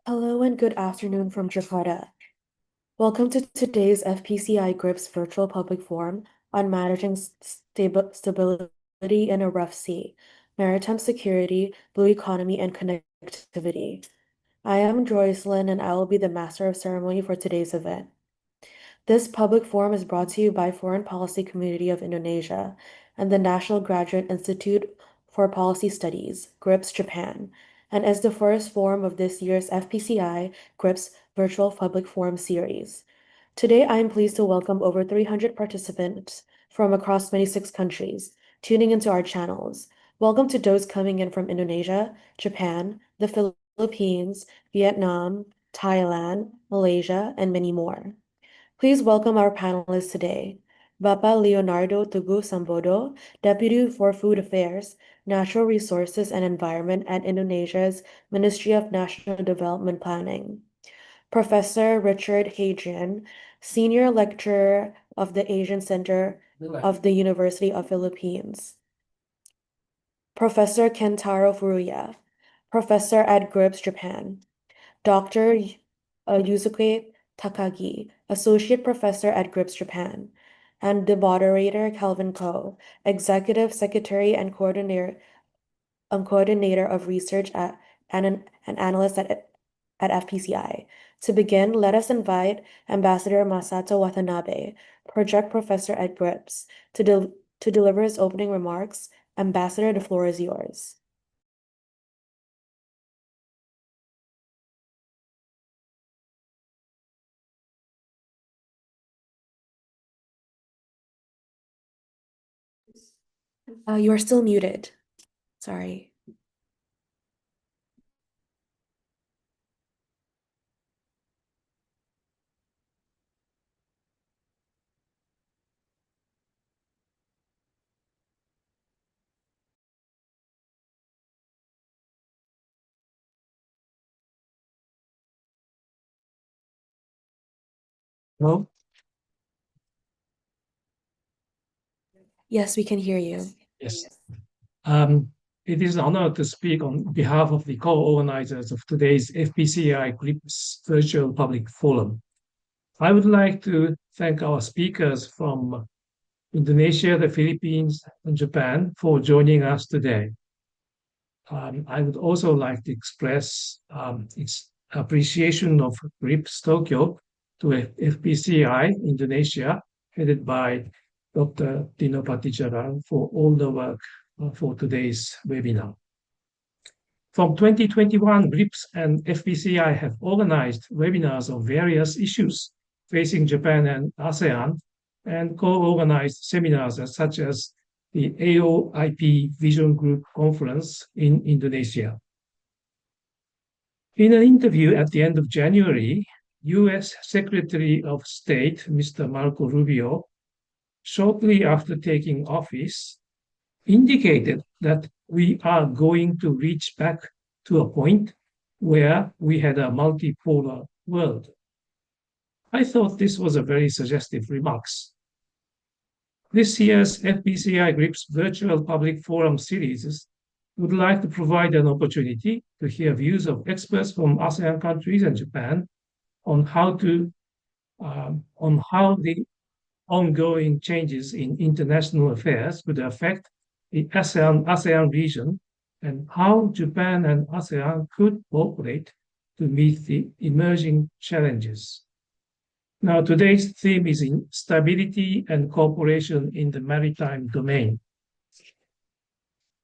Hello and good afternoon from Jakarta. Welcome to today's FPCI-GRIPS virtual public forum on managing stability in a rough sea, maritime security, blue economy, and connectivity. I am Joycelyn, and I will be the master of ceremony for today's event. This public forum is brought to you by Foreign Policy Community of Indonesia and the National Graduate Institute for Policy Studies, GRIPS Japan, and is the first forum of this year's FPCI GRIPS Virtual Public Forum series. Today, I am pleased to welcome over 300 participants from across 26 countries tuning into our channels. Welcome to those coming in from Indonesia, Japan, the Philippines, Vietnam, Thailand, Malaysia, and many more. Please welcome our panelists today. Bapak Leonardo Tugu Sambodo, Deputy for Food Affairs, Natural Resources and Environment at Indonesia's Ministry of National Development Planning. Professor Richard Hadrian, Senior Lecturer of the Asian Center of the University of Philippines. Professor Kentaro Furuya, Professor at GRIPS Japan. Dr. Yusuke Takagi, Associate Professor at GRIPS Japan, and the moderator Calvin Ko, Executive Secretary and Coordinator of Research and an analyst at FPCI. To begin, let us invite Ambassador Masato Watanabe, Project Professor at GRIPS, to deliver his opening remarks. Ambassador, the floor is yours. You are still muted. Sorry. Hello? Yes, we can hear you. Yes. Um, it is an honor to speak on behalf of the co-organizers of today's FPCI GRIPS Virtual Public Forum. I would like to thank our speakers from Indonesia, the Philippines, and Japan for joining us today. I would also like to express its appreciation of GRIPS Tokyo to FPCI Indonesia, headed by Dr. Dino Paticharan, for all the work for today's webinar. From 2021, GRIPS and FPCI have organized webinars on various issues facing Japan and ASEAN, and co-organized seminars such as the AOIP Vision Group Conference in Indonesia. In an interview at the end of January, US Secretary of State Mr. Marco Rubio, shortly after taking office, indicated that we are going to reach back to a point where we had a multipolar world. I thought this was a very suggestive remarks. This year's FPCI GRIPS Virtual Public Forum series would like to provide an opportunity to hear views of experts from ASEAN countries and Japan on how the ongoing changes in international affairs could affect the ASEAN region and how Japan and ASEAN could cooperate to meet the emerging challenges. Now, today's theme is in stability and cooperation in the maritime domain.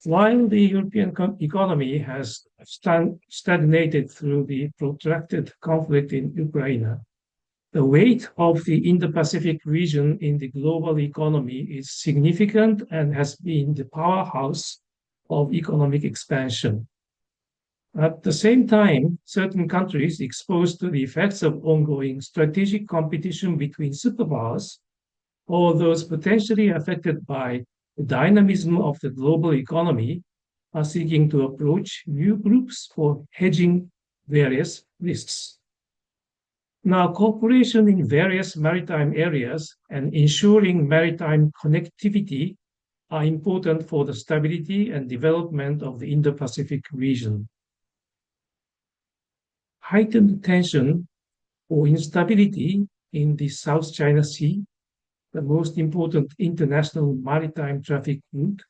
While the European economy has stagnated through the protracted conflict in Ukraine, the weight of the Indo-Pacific region in the global economy is significant and has been the powerhouse of economic expansion. At the same time, certain countries exposed to the effects of ongoing strategic competition between superpowers, or those potentially affected by the dynamism of the global economy, are seeking to approach new groups for hedging various risks. Now, cooperation in various maritime areas and ensuring maritime connectivity are important for the stability and development of the Indo-Pacific region. heightened tension or instability in the South China Sea, the most important international maritime traffic route,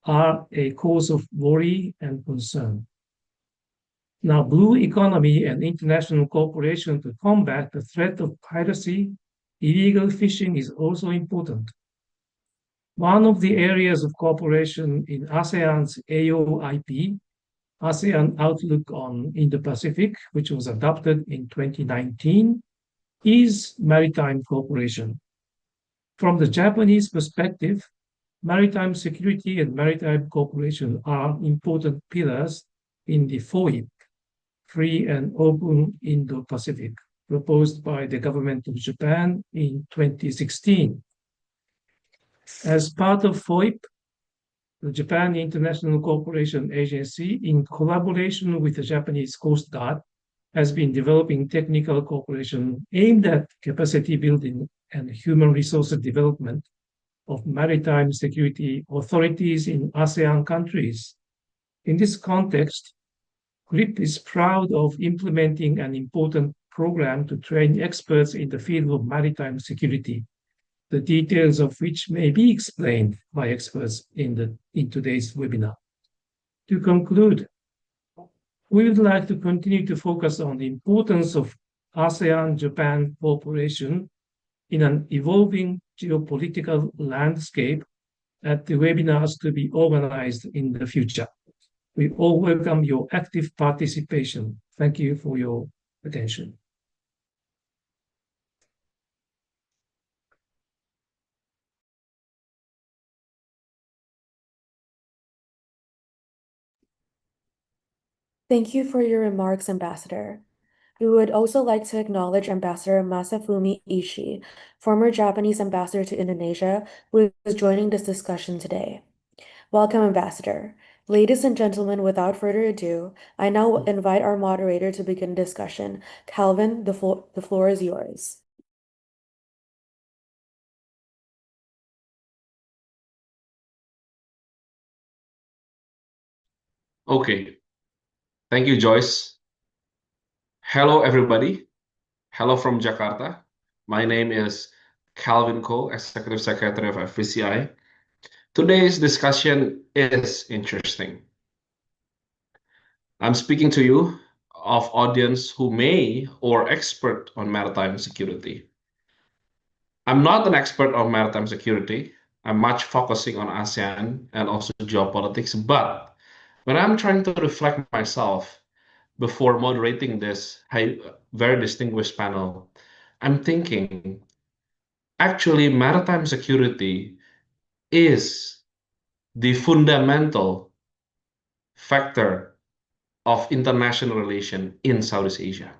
are a cause of worry and concern. Now, blue economy and international cooperation to combat the threat of piracy, illegal fishing is also important. One of the areas of cooperation in ASEAN's AOIP, ASEAN Outlook on Indo-Pacific, which was adopted in 2019, is maritime cooperation. From the Japanese perspective, maritime security and maritime cooperation are important pillars in the FOIP, Free and Open Indo-Pacific, proposed by the government of Japan in 2016. As part of FOIP, the Japan International Cooperation Agency, in collaboration with the Japanese Coast Guard, has been developing technical cooperation aimed at capacity building and human resources development of maritime security authorities in ASEAN countries. In this context, GRIP is proud of implementing an important program to train experts in the field of maritime security, the details of which may be explained by experts in today's webinar. To conclude, we would like to continue to focus on the importance of ASEAN-Japan cooperation in an evolving geopolitical landscape at the webinars to be organized in the future. We all welcome your active participation. Thank you for your attention. Thank you for your remarks, Ambassador. We would also like to acknowledge Ambassador Masafumi Ishii, former Japanese ambassador to Indonesia, who is joining this discussion today. Welcome, Ambassador. Ladies and gentlemen, without further ado, I now invite our moderator to begin discussion. Calvin, the floor is yours. Okay, thank you, Joyce. Hello, everybody. Hello from Jakarta. My name is Calvin Ko, Executive Secretary of FPCI. Today's discussion is interesting. I'm speaking to you of audience who may or expert on maritime security. I'm not an expert on maritime security. I'm much focusing on ASEAN and also geopolitics, but when I'm trying to reflect myself before moderating this very distinguished panel, I'm thinking actually maritime security is the fundamental factor of international relation in Southeast Asia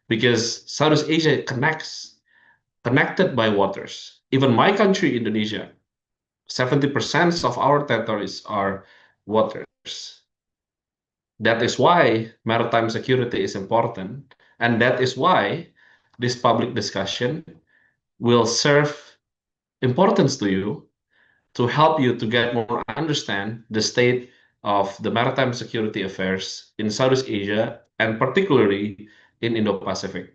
because Southeast Asia connected by waters. Even my country, Indonesia, 70% of our territories are waters. That is why maritime security is important, and that is why this public discussion will serve importance to you to help you to get more understand the state of the maritime security affairs in Southeast Asia and particularly in Indo-Pacific.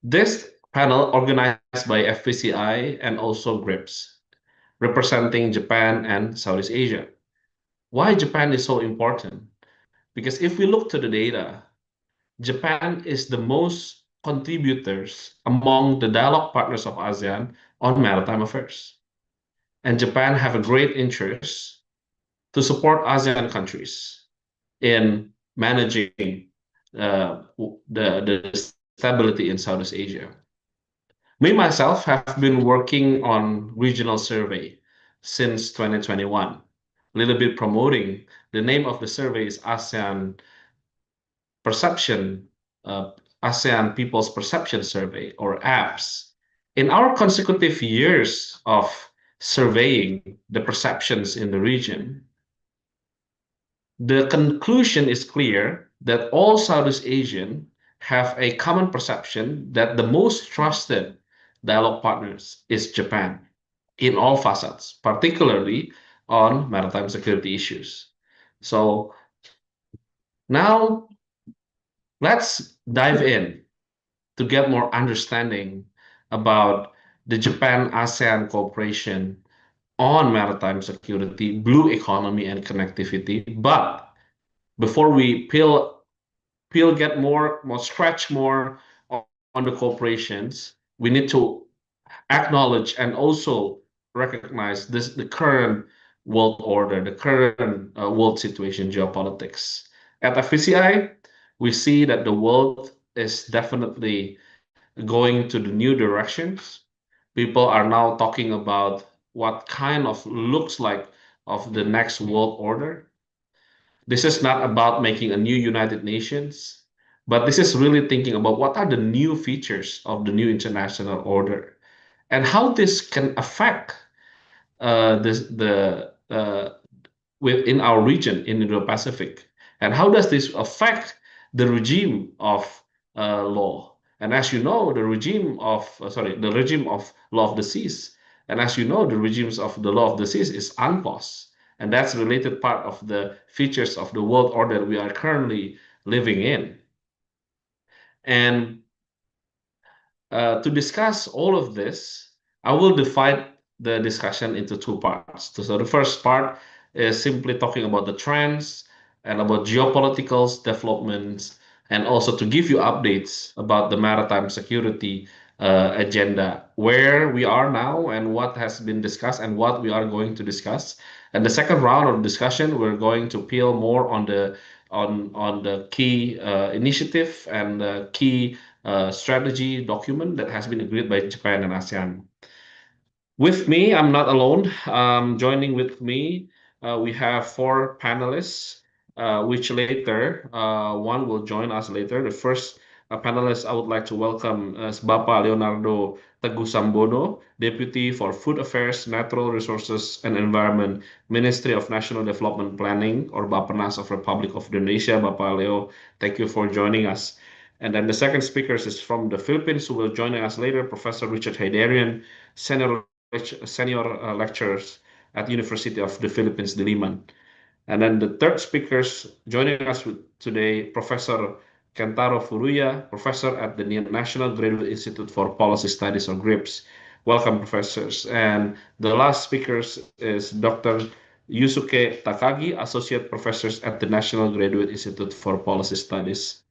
This panel organized by FPCI and also GRIPS, representing Japan and Southeast Asia. Why Japan is so important? Because if we look to the data, Japan is the most contributors among the dialogue partners of ASEAN on maritime affairs. And Japan have a great interest to support ASEAN countries in managing the stability in Southeast Asia. Me, myself, have been working on regional survey since 2021, a little bit promoting. The name of the survey is Perception, uh, ASEAN People's Perception Survey, or APS. In our consecutive years of surveying the perceptions in the region, the conclusion is clear that all Southeast Asian have a common perception that the most trusted dialogue partners is Japan in all facets, particularly on maritime security issues. So Now, let's dive in to get more understanding about the Japan ASEAN cooperation on maritime security, blue economy, and connectivity. But before we get more scratch more on the corporations, we need to acknowledge and also recognize the current world order, the current world situation, geopolitics. At FPCI, we see that the world is definitely going to the new directions. People are now talking about what kind of looks like of the next world order. This is not about making a new United Nations, but this is really thinking about what are the new features of the new international order and how this can affect the within our region in Indo-Pacific, and how does this affect the regime of law? And as you know, the regime of law of the seas, and as you know, the regimes of the law of the seas is UNCLOS, and that's related part of the features of the world order we are currently living in. And to discuss all of this, I will divide the discussion into two parts. So the first part is simply talking about the trends and about geopolitical developments, and also to give you updates about the maritime security agenda, where we are now and what has been discussed and what we are going to discuss. And the second round of discussion, we're going to peel more on the key initiative and the key strategy document that has been agreed by Japan and ASEAN. With me, I'm not alone. Joining with me, we have four panelists, which later, one will join us later. The first panelist I would like to welcome is Bapak Leonardo Teguh Sambodo, Deputy for Food Affairs, Natural Resources and Environment, Ministry of National Development Planning, or Bappenas of Republic of Indonesia. Bapak Leo, thank you for joining us. And then the second speaker is from the Philippines, who will join us later, Professor Richard Haydarian, senior lecturers at University of the Philippines, Diliman. And then the third speakers joining us today, Professor Kentaro Furuya, professor at the National Graduate Institute for Policy Studies, or GRIPS. Welcome, professors. And the last speakers is Dr. Yusuke Takagi, associate professors at the National Graduate Institute for Policy Studies.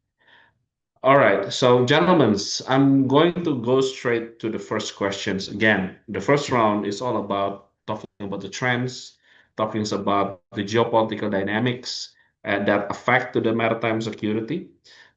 All right, so gentlemen, I'm going to go straight to the first questions. Again, the first round is all about talking about the trends, talking about the geopolitical dynamics that affect to the maritime security.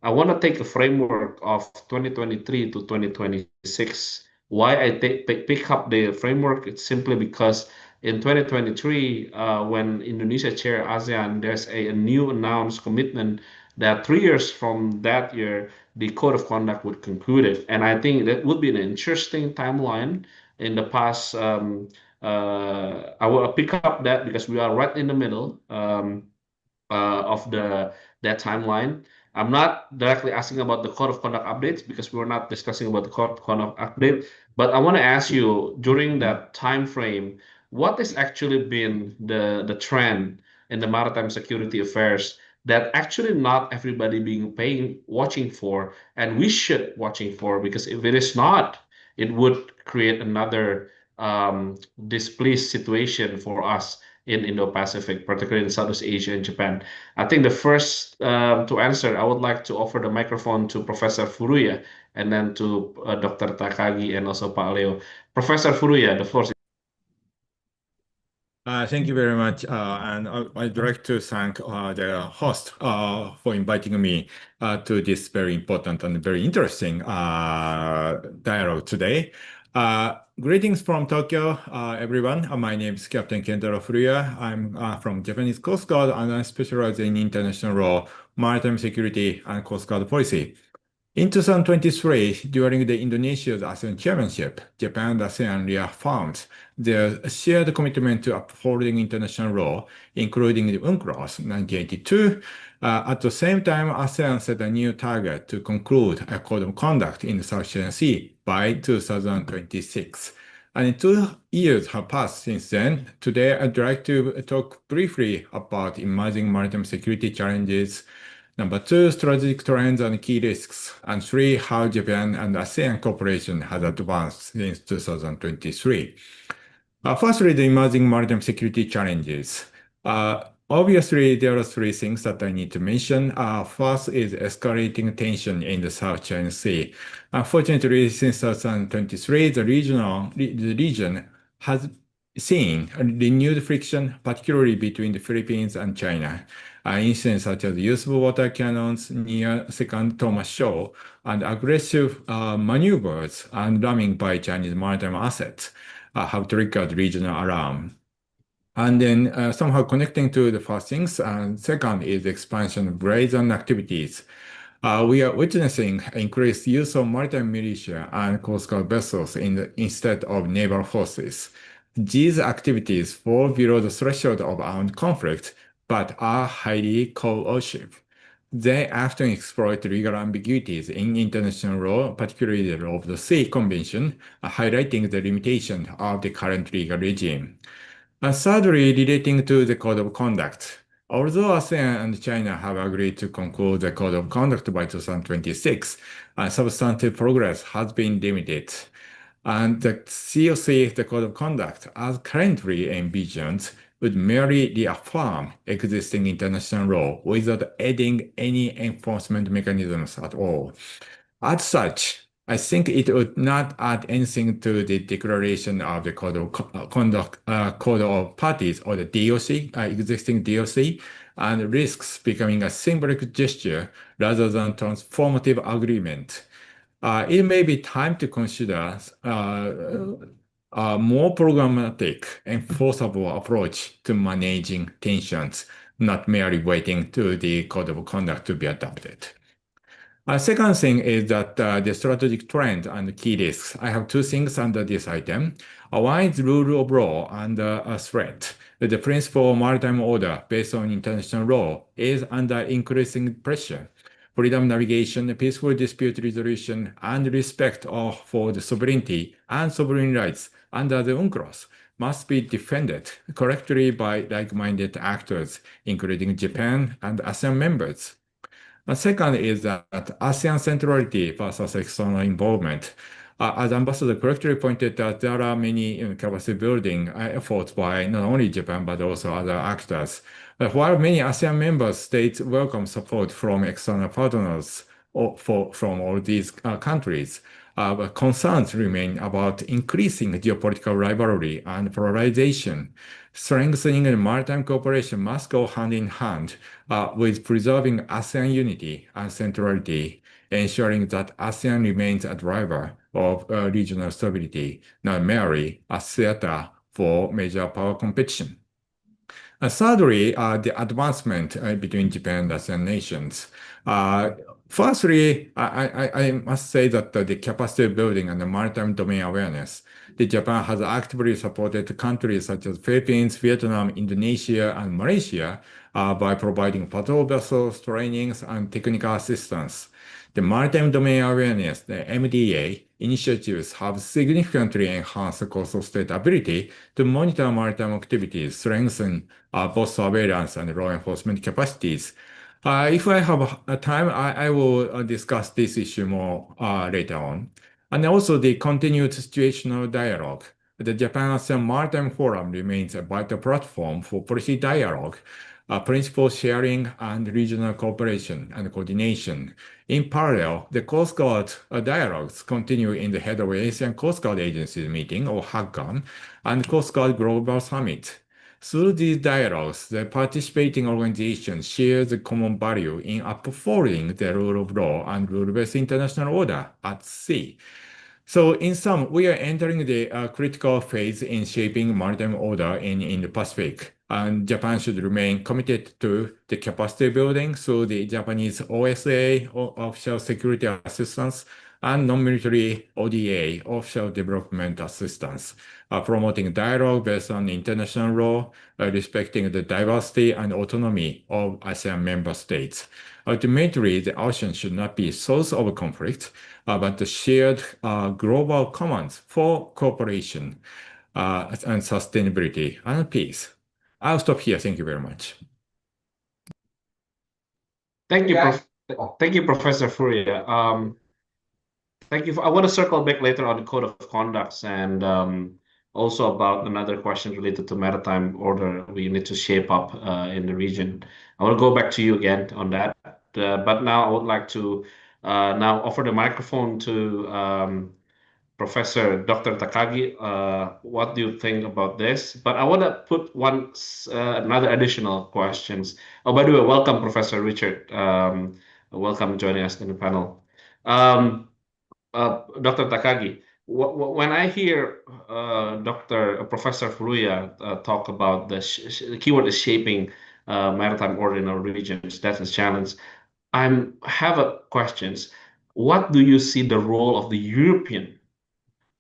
I want to take a framework of 2023 to 2026. Why I pick up the framework? It's simply because in 2023, when Indonesia chair ASEAN, there's a new announced commitment that 3 years from that year, the code of conduct would conclude it. And I think that would be an interesting timeline in the past. I will pick up that because we are right in the middle of that timeline. I'm not directly asking about the code of conduct updates because we're not discussing about the code of conduct update, but I want to ask you during that time frame, what has actually been the trend in the maritime security affairs that actually not everybody being paying watching for, and we should watching for, because if it is not, it would create another displeased situation for us in Indo-Pacific, particularly in Southeast Asia and Japan. I think the first to answer, I would like to offer the microphone to Professor Furuya, and then to Dr. Takagi and also Pak Leo. Professor Furuya, the floor is. Thank you very much. And I'd like to thank the host for inviting me to this very important and very interesting dialogue today. Greetings from Tokyo, everyone. My name is Captain Kentaro Furuya. I'm from Japanese Coast Guard, and I specialize in international law, maritime security, and Coast Guard policy. In 2023, during the Indonesia's ASEAN chairmanship, Japan and ASEAN reaffirmed their shared commitment to upholding international law, including the UNCLOS 1982. At the same time, ASEAN set a new target to conclude a code of conduct in the South China Sea by 2026. And 2 years have passed since then. Today, I'd like to talk briefly about emerging maritime security challenges, Number two, strategic trends and key risks. And three, how Japan and ASEAN cooperation has advanced since 2023. Firstly, the emerging maritime security challenges. Obviously, there are three things that I need to mention. First is escalating tension in the South China Sea. Unfortunately, since 2023, the region has seen a renewed friction, particularly between the Philippines and China. Incidents such as use of water cannons near Second Thomas Shoal and aggressive maneuvers and ramming by Chinese maritime assets have triggered regional alarm. And then somehow connecting to the first things, second is expansion of brazen activities. We are witnessing increased use of maritime militia and Coast Guard vessels instead of naval forces. These activities fall below the threshold of armed conflict, but are highly coercive. They often exploit legal ambiguities in international law, particularly the law of the sea convention, highlighting the limitation of the current legal regime. Thirdly, relating to the code of conduct. Although ASEAN and China have agreed to conclude the code of conduct by 2026, substantive progress has been limited. And the COC, the code of conduct, as currently envisioned, would merely reaffirm existing international law without adding any enforcement mechanisms at all. As such, I think it would not add anything to the declaration of the code of conduct, code of parties or the DOC, existing DOC, and risks becoming a symbolic gesture rather than transformative agreement. It may be time to consider a more programmatic, enforceable approach to managing tensions, not merely waiting to the code of conduct to be adopted. Second thing is that the strategic trend and key risks. I have two things under this item. One is rule of law and a threat. The principle of maritime order based on international law is under increasing pressure. Freedom navigation, peaceful dispute resolution, and respect for the sovereignty and sovereign rights under the UNCLOS must be defended correctly by like-minded actors, including Japan and ASEAN members. Second is that ASEAN centrality versus external involvement. As Ambassador correctly pointed out, there are many capacity building efforts by not only Japan but also other actors. While many ASEAN member states welcome support from external partners from all these countries, but concerns remain about increasing geopolitical rivalry and polarization. Strengthening maritime cooperation must go hand in hand with preserving ASEAN unity and centrality, ensuring that ASEAN remains a driver of regional stability, not merely a theater for major power competition. Thirdly, the advancement between Japan and ASEAN nations. Firstly, I must say that the capacity building and the maritime domain awareness, Japan has actively supported countries such as Philippines, Vietnam, Indonesia, and Malaysia by providing patrol vessels, trainings, and technical assistance. The maritime domain awareness, the MDA, initiatives have significantly enhanced the coastal state ability to monitor maritime activities, strengthen both surveillance and law enforcement capacities. If I have time, I will discuss this issue more later on. And also the continued situational dialogue. The Japan-ASEAN Maritime Forum remains a vital platform for policy dialogue, principle sharing, and regional cooperation and coordination. In parallel, the Coast Guard dialogues continue in the head of Asian Coast Guard Agencies meeting, or HAGCOM, and Coast Guard Global Summit. Through these dialogues, the participating organizations share the common value in upholding the rule of law and rule-based international order at sea. So in sum, we are entering the critical phase in shaping maritime order in the Pacific. And Japan should remain committed to the capacity building through the Japanese OSA, Offshore Security Assistance, and non-military ODA, Offshore Development Assistance, promoting dialogue based on international law, respecting the diversity and autonomy of ASEAN member states. Ultimately, the ocean should not be a source of conflict, but the shared global commons for cooperation and sustainability and peace. I'll stop here. Thank you very much. Thank you, thank you, Professor Furia. Thank you. I want to circle back later on the code of conducts and also about another question related to maritime order we need to shape up in the region. I will go back to you again on that. But now I would like to now offer the microphone to Professor Dr. Takagi. What do you think about this? But I want to put another additional questions. Oh, by the way, welcome, Professor Richard. Welcome joining us in the panel. Dr. Takagi, when I hear Professor Furuya talk about the keyword is shaping maritime order in our regions, that's a challenge. I have a questions. What do you see the role of the European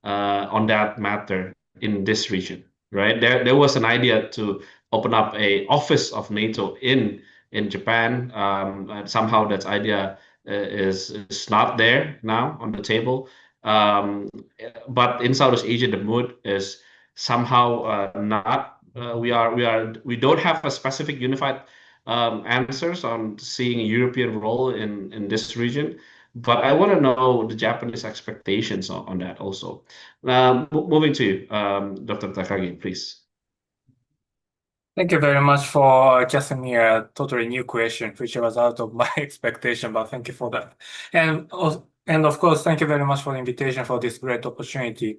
on that matter in this region, right? There was an idea to open up a office of NATO in Japan. And somehow that idea is not there now on the table. But in Southeast Asia, the mood is somehow not. We don't have a specific unified answers on seeing a European role in this region. But I want to know the Japanese expectations on that also. Moving to you, Dr. Takagi, please. Thank you very much for asking me a totally new question, which was out of my expectation, but thank you for that. And of course, thank you very much for the invitation for this great opportunity.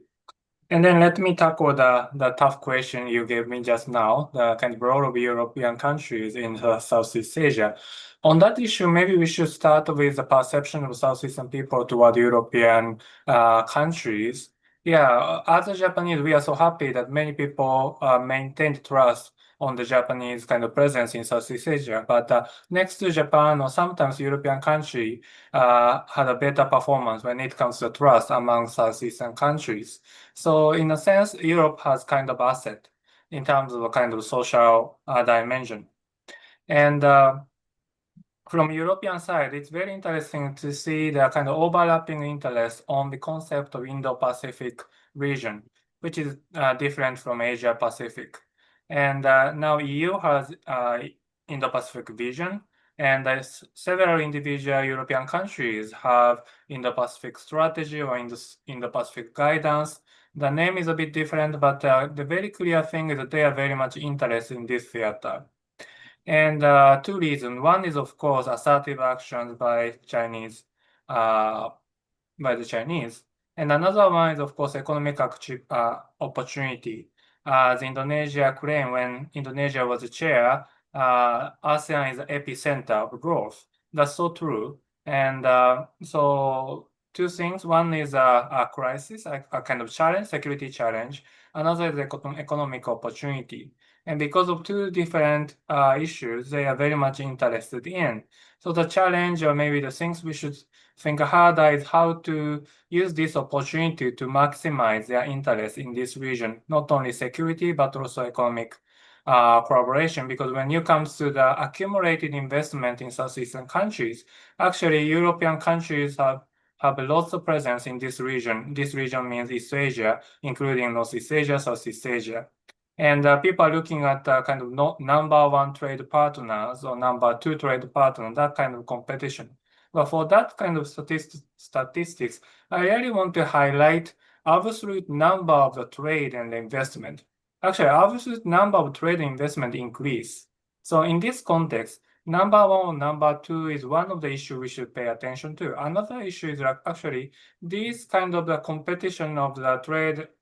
And then let me tackle the tough question you gave me just now, the kind of role of European countries in Southeast Asia. On that issue, maybe we should start with the perception of Southeastern people toward European countries. Yeah, as a Japanese, we are so happy that many people maintained trust on the Japanese kind of presence in Southeast Asia. But next to Japan or sometimes European country had a better performance when it comes to trust among Southeastern countries. So in a sense, Europe has kind of asset in terms of a kind of social dimension. And from European side, it's very interesting to see the kind of overlapping interest on the concept of Indo-Pacific region, which is different from Asia-Pacific. And now EU has Indo-Pacific vision, and several individual European countries have Indo-Pacific strategy or Indo-Pacific guidance. The name is a bit different, but the very clear thing is that they are very much interested in this theater. And two reasons. One is, of course, assertive actions by the Chinese. And another one is, of course, economic opportunity. As Indonesia claimed when Indonesia was the chair, ASEAN is the epicenter of growth. That's so true. And so two things. One is a crisis, a kind of challenge, security challenge. Another is economic opportunity. And because of two different issues, they are very much interested in. So the challenge, or maybe the things we should think harder, is how to use this opportunity to maximize their interest in this region, not only security, but also economic collaboration. Because when it comes to the accumulated investment in Southeastern countries, actually European countries have lots of presence in this region. This region means East Asia, including Northeast Asia, Southeast Asia. And people are looking at kind of number one trade partners or number two trade partner, that kind of competition. But for that kind of statistics, I really want to highlight absolute number of the trade and the investment. Actually, absolute number of trade and investment increase. So in this context, number one or number two is one of the issues we should pay attention to. Another issue is that actually this kind of the competition of the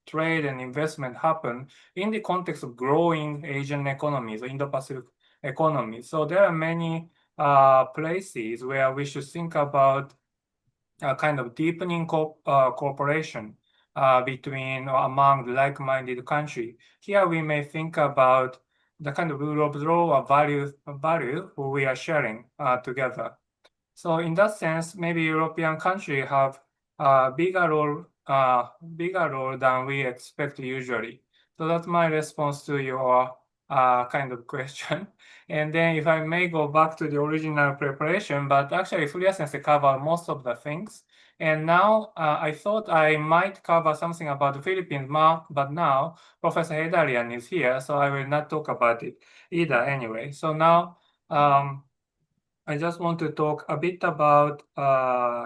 trade and investment happen in the context of growing Asian economies or Indo-Pacific economies. So there are many places where we should think about kind of deepening cooperation between or among like-minded countries. Here we may think about the kind of rule of law or value who we are sharing together. So in that sense, maybe European countries have a bigger role than we expect usually. So that's my response to your kind of question. And then if I may go back to the original preparation, but actually Furia-sensei covered most of the things. And now I thought I might cover something about the Philippines, but now Professor Hedarian is here, so I will not talk about it either anyway. So now I just want to talk a bit about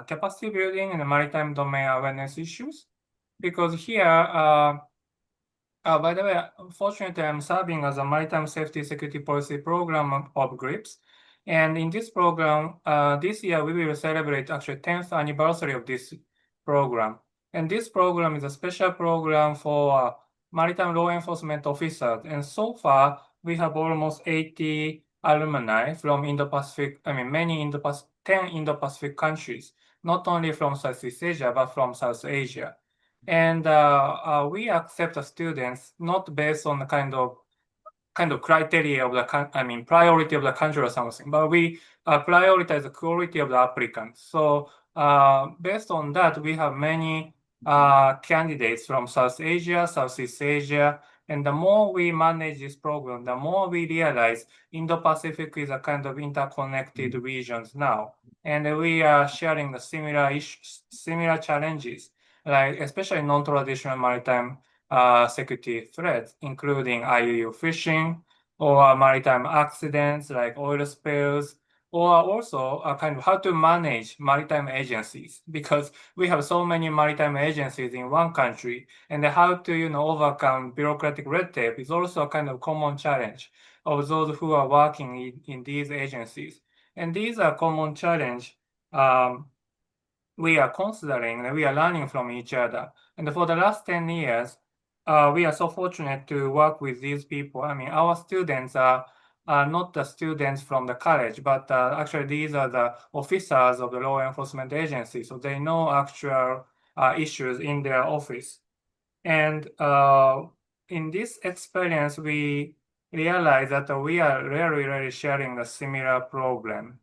capacity building and maritime domain awareness issues, because here, by the way, unfortunately, I'm serving as a Maritime Safety Security Policy Program of GRIPS. And in this program, this year, we will celebrate actually 10th anniversary of this program. And this program is a special program for maritime law enforcement officers. And so far, we have almost 80 alumni from Indo-Pacific, many Indo-Pacific, 10 Indo-Pacific countries, not only from Southeast Asia, but from South Asia. And we accept the students not based on the kind of criteria of the priority of the country or something, but we prioritize the quality of the applicants. So based on that, we have many candidates from South Asia, Southeast Asia, and the more we manage this program, the more we realize Indo-Pacific is a kind of interconnected regions now. And we are sharing the similar issues, similar challenges, like especially non-traditional maritime security threats, including IUU fishing or maritime accidents like oil spills, or also kind of how to manage maritime agencies, because we have so many maritime agencies in one country, and how to overcome bureaucratic red tape is also a kind of common challenge of those who are working in these agencies. And these are common challenge we are considering, and we are learning from each other. And for the last 10 years, we are so fortunate to work with these people. Our students are not the students from the college, but actually these are the officers of the law enforcement agency. So they know actual issues in their office. And in this experience, we realize that we are really sharing a similar problem.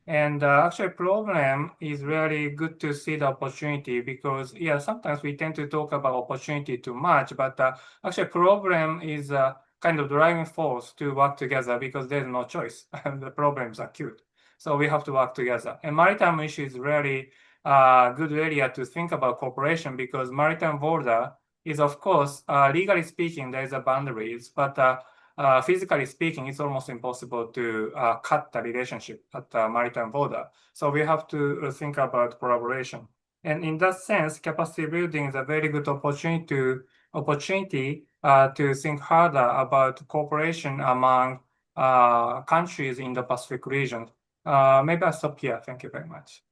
And actually, problem is really good to see the opportunity, because sometimes we tend to talk about opportunity too much, but actually problem is a kind of driving force to work together, because there's no choice. The problem is acute, so we have to work together. And maritime issue is really a good area to think about cooperation, because maritime border is, of course, legally speaking, there is a boundaries, but physically speaking, it's almost impossible to cut the relationship at the maritime border. So we have to think about collaboration. And in that sense, capacity building is a very good opportunity to think harder about cooperation among countries in the Pacific region. Maybe I'll stop here. Thank you very much.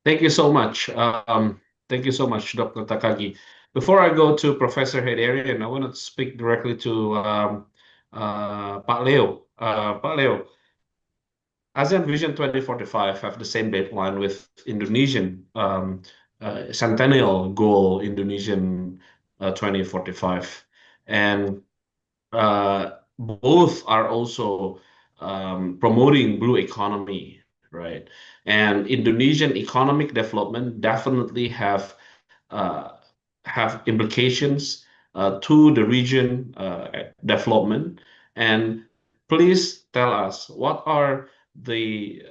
Thank you so much. Thank you so much, Dr. Takagi. Before I go to Professor Hedarian, I want to speak directly to Pak Leo. Pak Leo, ASEAN Vision 2045 have the same deadline with Indonesian centennial goal, Indonesian 2045, and both are also promoting blue economy, right? And Indonesian economic development definitely have implications to the region development. And please tell us what are the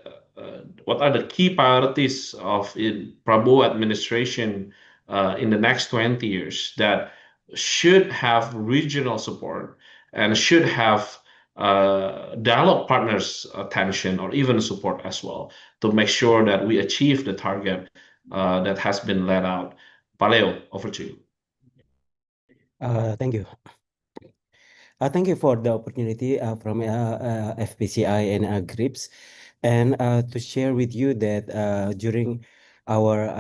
key priorities of Prabowo administration in the next 20 years that should have regional support and should have dialogue partners' attention or even support as well, to make sure that we achieve the target that has been laid out. Paleo, over to you. Thank you. Thank you for the opportunity from FPCI and GRIPS, and to share with you that during our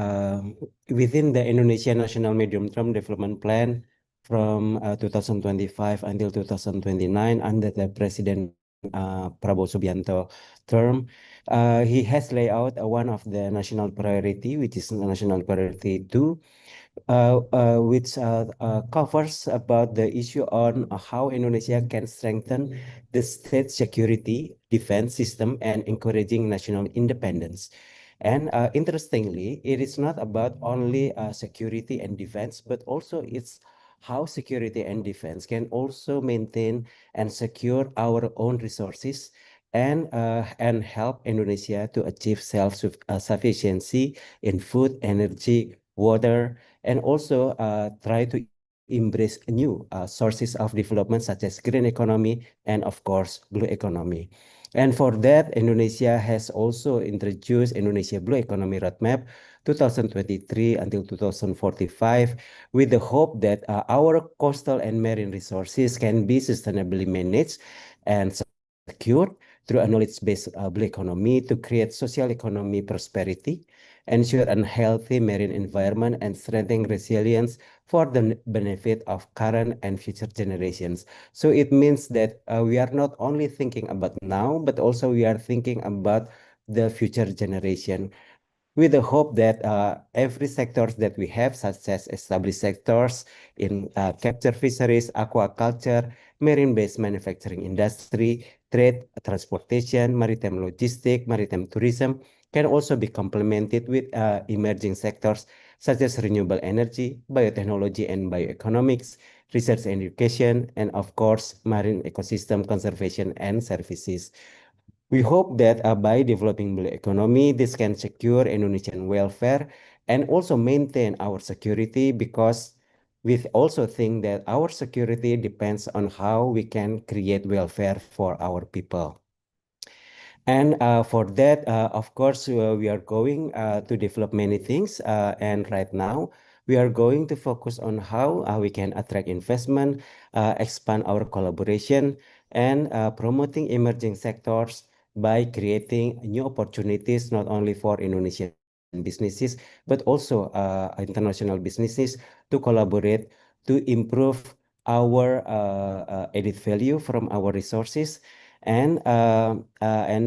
within the Indonesia National Medium-Term Development Plan from 2025 until 2029 under the President Prabowo Subianto term, he has laid out one of the national priority, which is National Priority 2, which covers about the issue on how Indonesia can strengthen the state security defense system and encouraging national independence. And interestingly, it is not about only security and defense, but also it's how security and defense can also maintain and secure our own resources and help Indonesia to achieve self-sufficiency in food, energy, water, and also try to embrace new sources of development such as green economy and of course blue economy. And for that, Indonesia has also introduced Indonesia Blue Economy Roadmap 2023 until 2045 with the hope that our coastal and marine resources can be sustainably managed and secured through a knowledge-based blue economy to create social economy prosperity, ensure a healthy marine environment, and strengthen resilience for the benefit of current and future generations. So it means that we are not only thinking about now, but also we are thinking about the future generation with the hope that every sectors that we have, such as established sectors in capture fisheries, aquaculture, marine-based manufacturing industry, trade, transportation, maritime logistics, maritime tourism, can also be complemented with emerging sectors such as renewable energy, biotechnology and bioeconomics, research and education, and of course, marine ecosystem conservation and services. We hope that by developing blue economy, this can secure Indonesian welfare and also maintain our security because we also think that our security depends on how we can create welfare for our people. And for that, of course, we are going to develop many things. And right now, we are going to focus on how we can attract investment, expand our collaboration, and promoting emerging sectors by creating new opportunities not only for Indonesian businesses, but also international businesses to collaborate to improve our added value from our resources and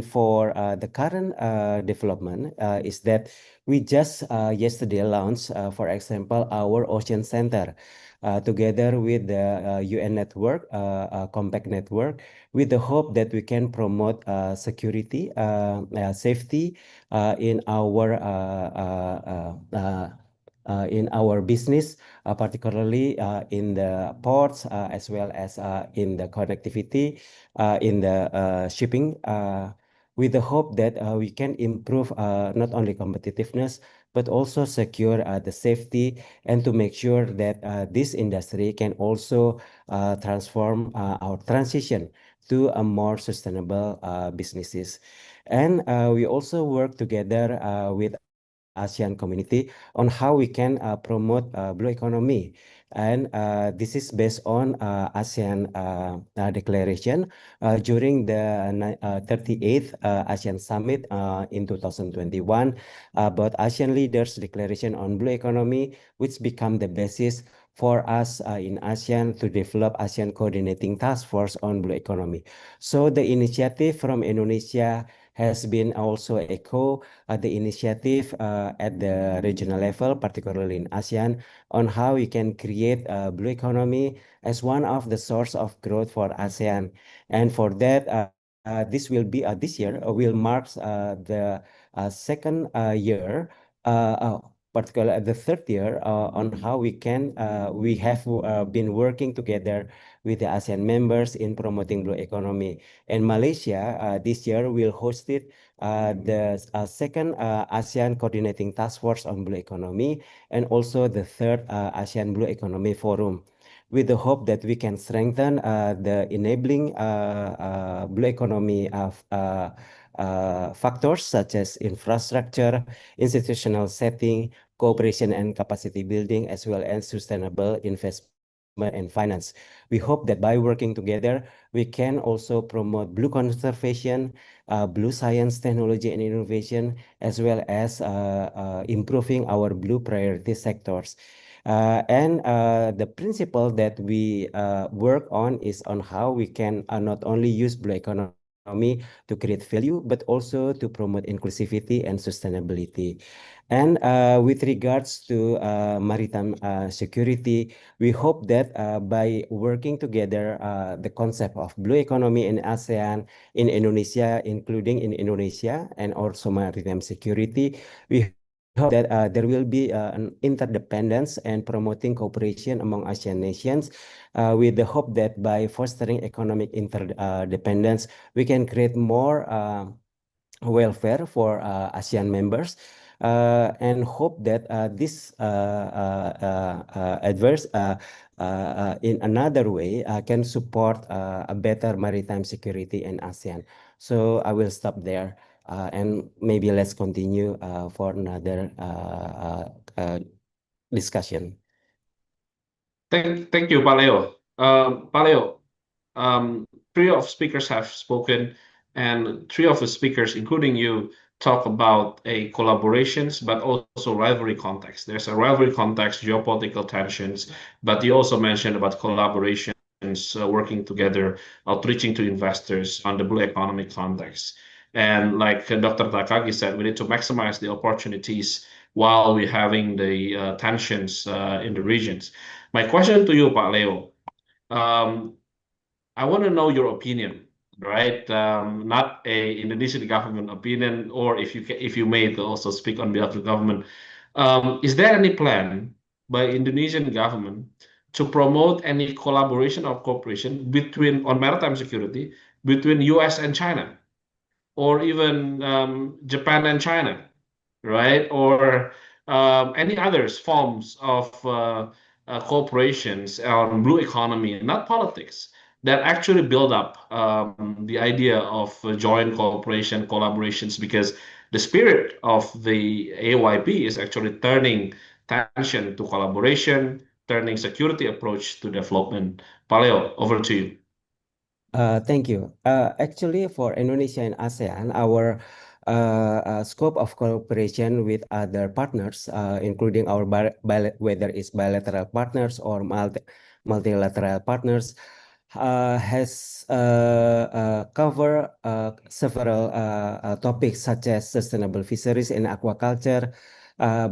for the current development is that we just yesterday launched, for example, our Ocean Center together with the UN network, Compact Network, with the hope that we can promote security, safety in our business, particularly in the ports as well as in the connectivity, in the shipping, with the hope that we can improve not only competitiveness, but also secure the safety and to make sure that this industry can also transform our transition to a more sustainable businesses. And we also work together with ASEAN community on how we can promote blue economy. And this is based on ASEAN declaration during the 38th ASEAN Summit in 2021 about ASEAN leaders' declaration on blue economy, which become the basis for us in ASEAN to develop ASEAN Coordinating Task Force on Blue Economy. So the initiative from Indonesia has been also echo the initiative at the regional level, particularly in ASEAN, on how we can create a blue economy as one of the source of growth for ASEAN. And for that, this will be this year will mark the second year, particularly the third year on how we have been working together with the ASEAN members in promoting blue economy. And Malaysia this year will host it the second ASEAN Coordinating Task Force on Blue Economy, and also the third ASEAN Blue Economy Forum, with the hope that we can strengthen the enabling blue economy factors such as infrastructure, institutional setting, cooperation and capacity building, as well as sustainable investment and finance. We hope that by working together, we can also promote blue conservation, blue science, technology, and innovation, as well as improving our blue priority sectors. And the principle that we work on is on how we can not only use blue economy to create value, but also to promote inclusivity and sustainability. And with regards to maritime security, we hope that by working together, the concept of blue economy in ASEAN, in Indonesia, including in Indonesia, and also maritime security, we hope that there will be an interdependence and promoting cooperation among ASEAN nations, with the hope that by fostering economic interdependence, we can create more welfare for ASEAN members, and hope that this adverse in another way can support a better maritime security in ASEAN. So I will stop there, and maybe let's continue for another discussion. Thank you, Paleo. Paleo, three of speakers have spoken, and three of the speakers, including you, talk about a collaborations, but also rivalry context. There's a rivalry context, geopolitical tensions, but you also mentioned about collaborations, working together, outreaching to investors on the blue economic context. And like Dr. Takagi said, we need to maximize the opportunities while we're having the tensions in the regions. My question to you, Pak Leo, um, I want to know your opinion, right? Not a Indonesian government opinion, or if you may also speak on behalf of the government. Is there any plan by Indonesian government to promote any collaboration or cooperation between on maritime security between US and China, or even Japan and China, right? Or any others forms of corporations on blue economy, not politics, that actually build up the idea of joint cooperation, collaborations, because the spirit of the AYP is actually turning tension to collaboration, turning security approach to development. Paleo, over to you. Thank you. Actually, for Indonesia and ASEAN, our scope of cooperation with other partners, including our whether it's bilateral partners or multilateral partners, has cover several topics such as sustainable fisheries and aquaculture,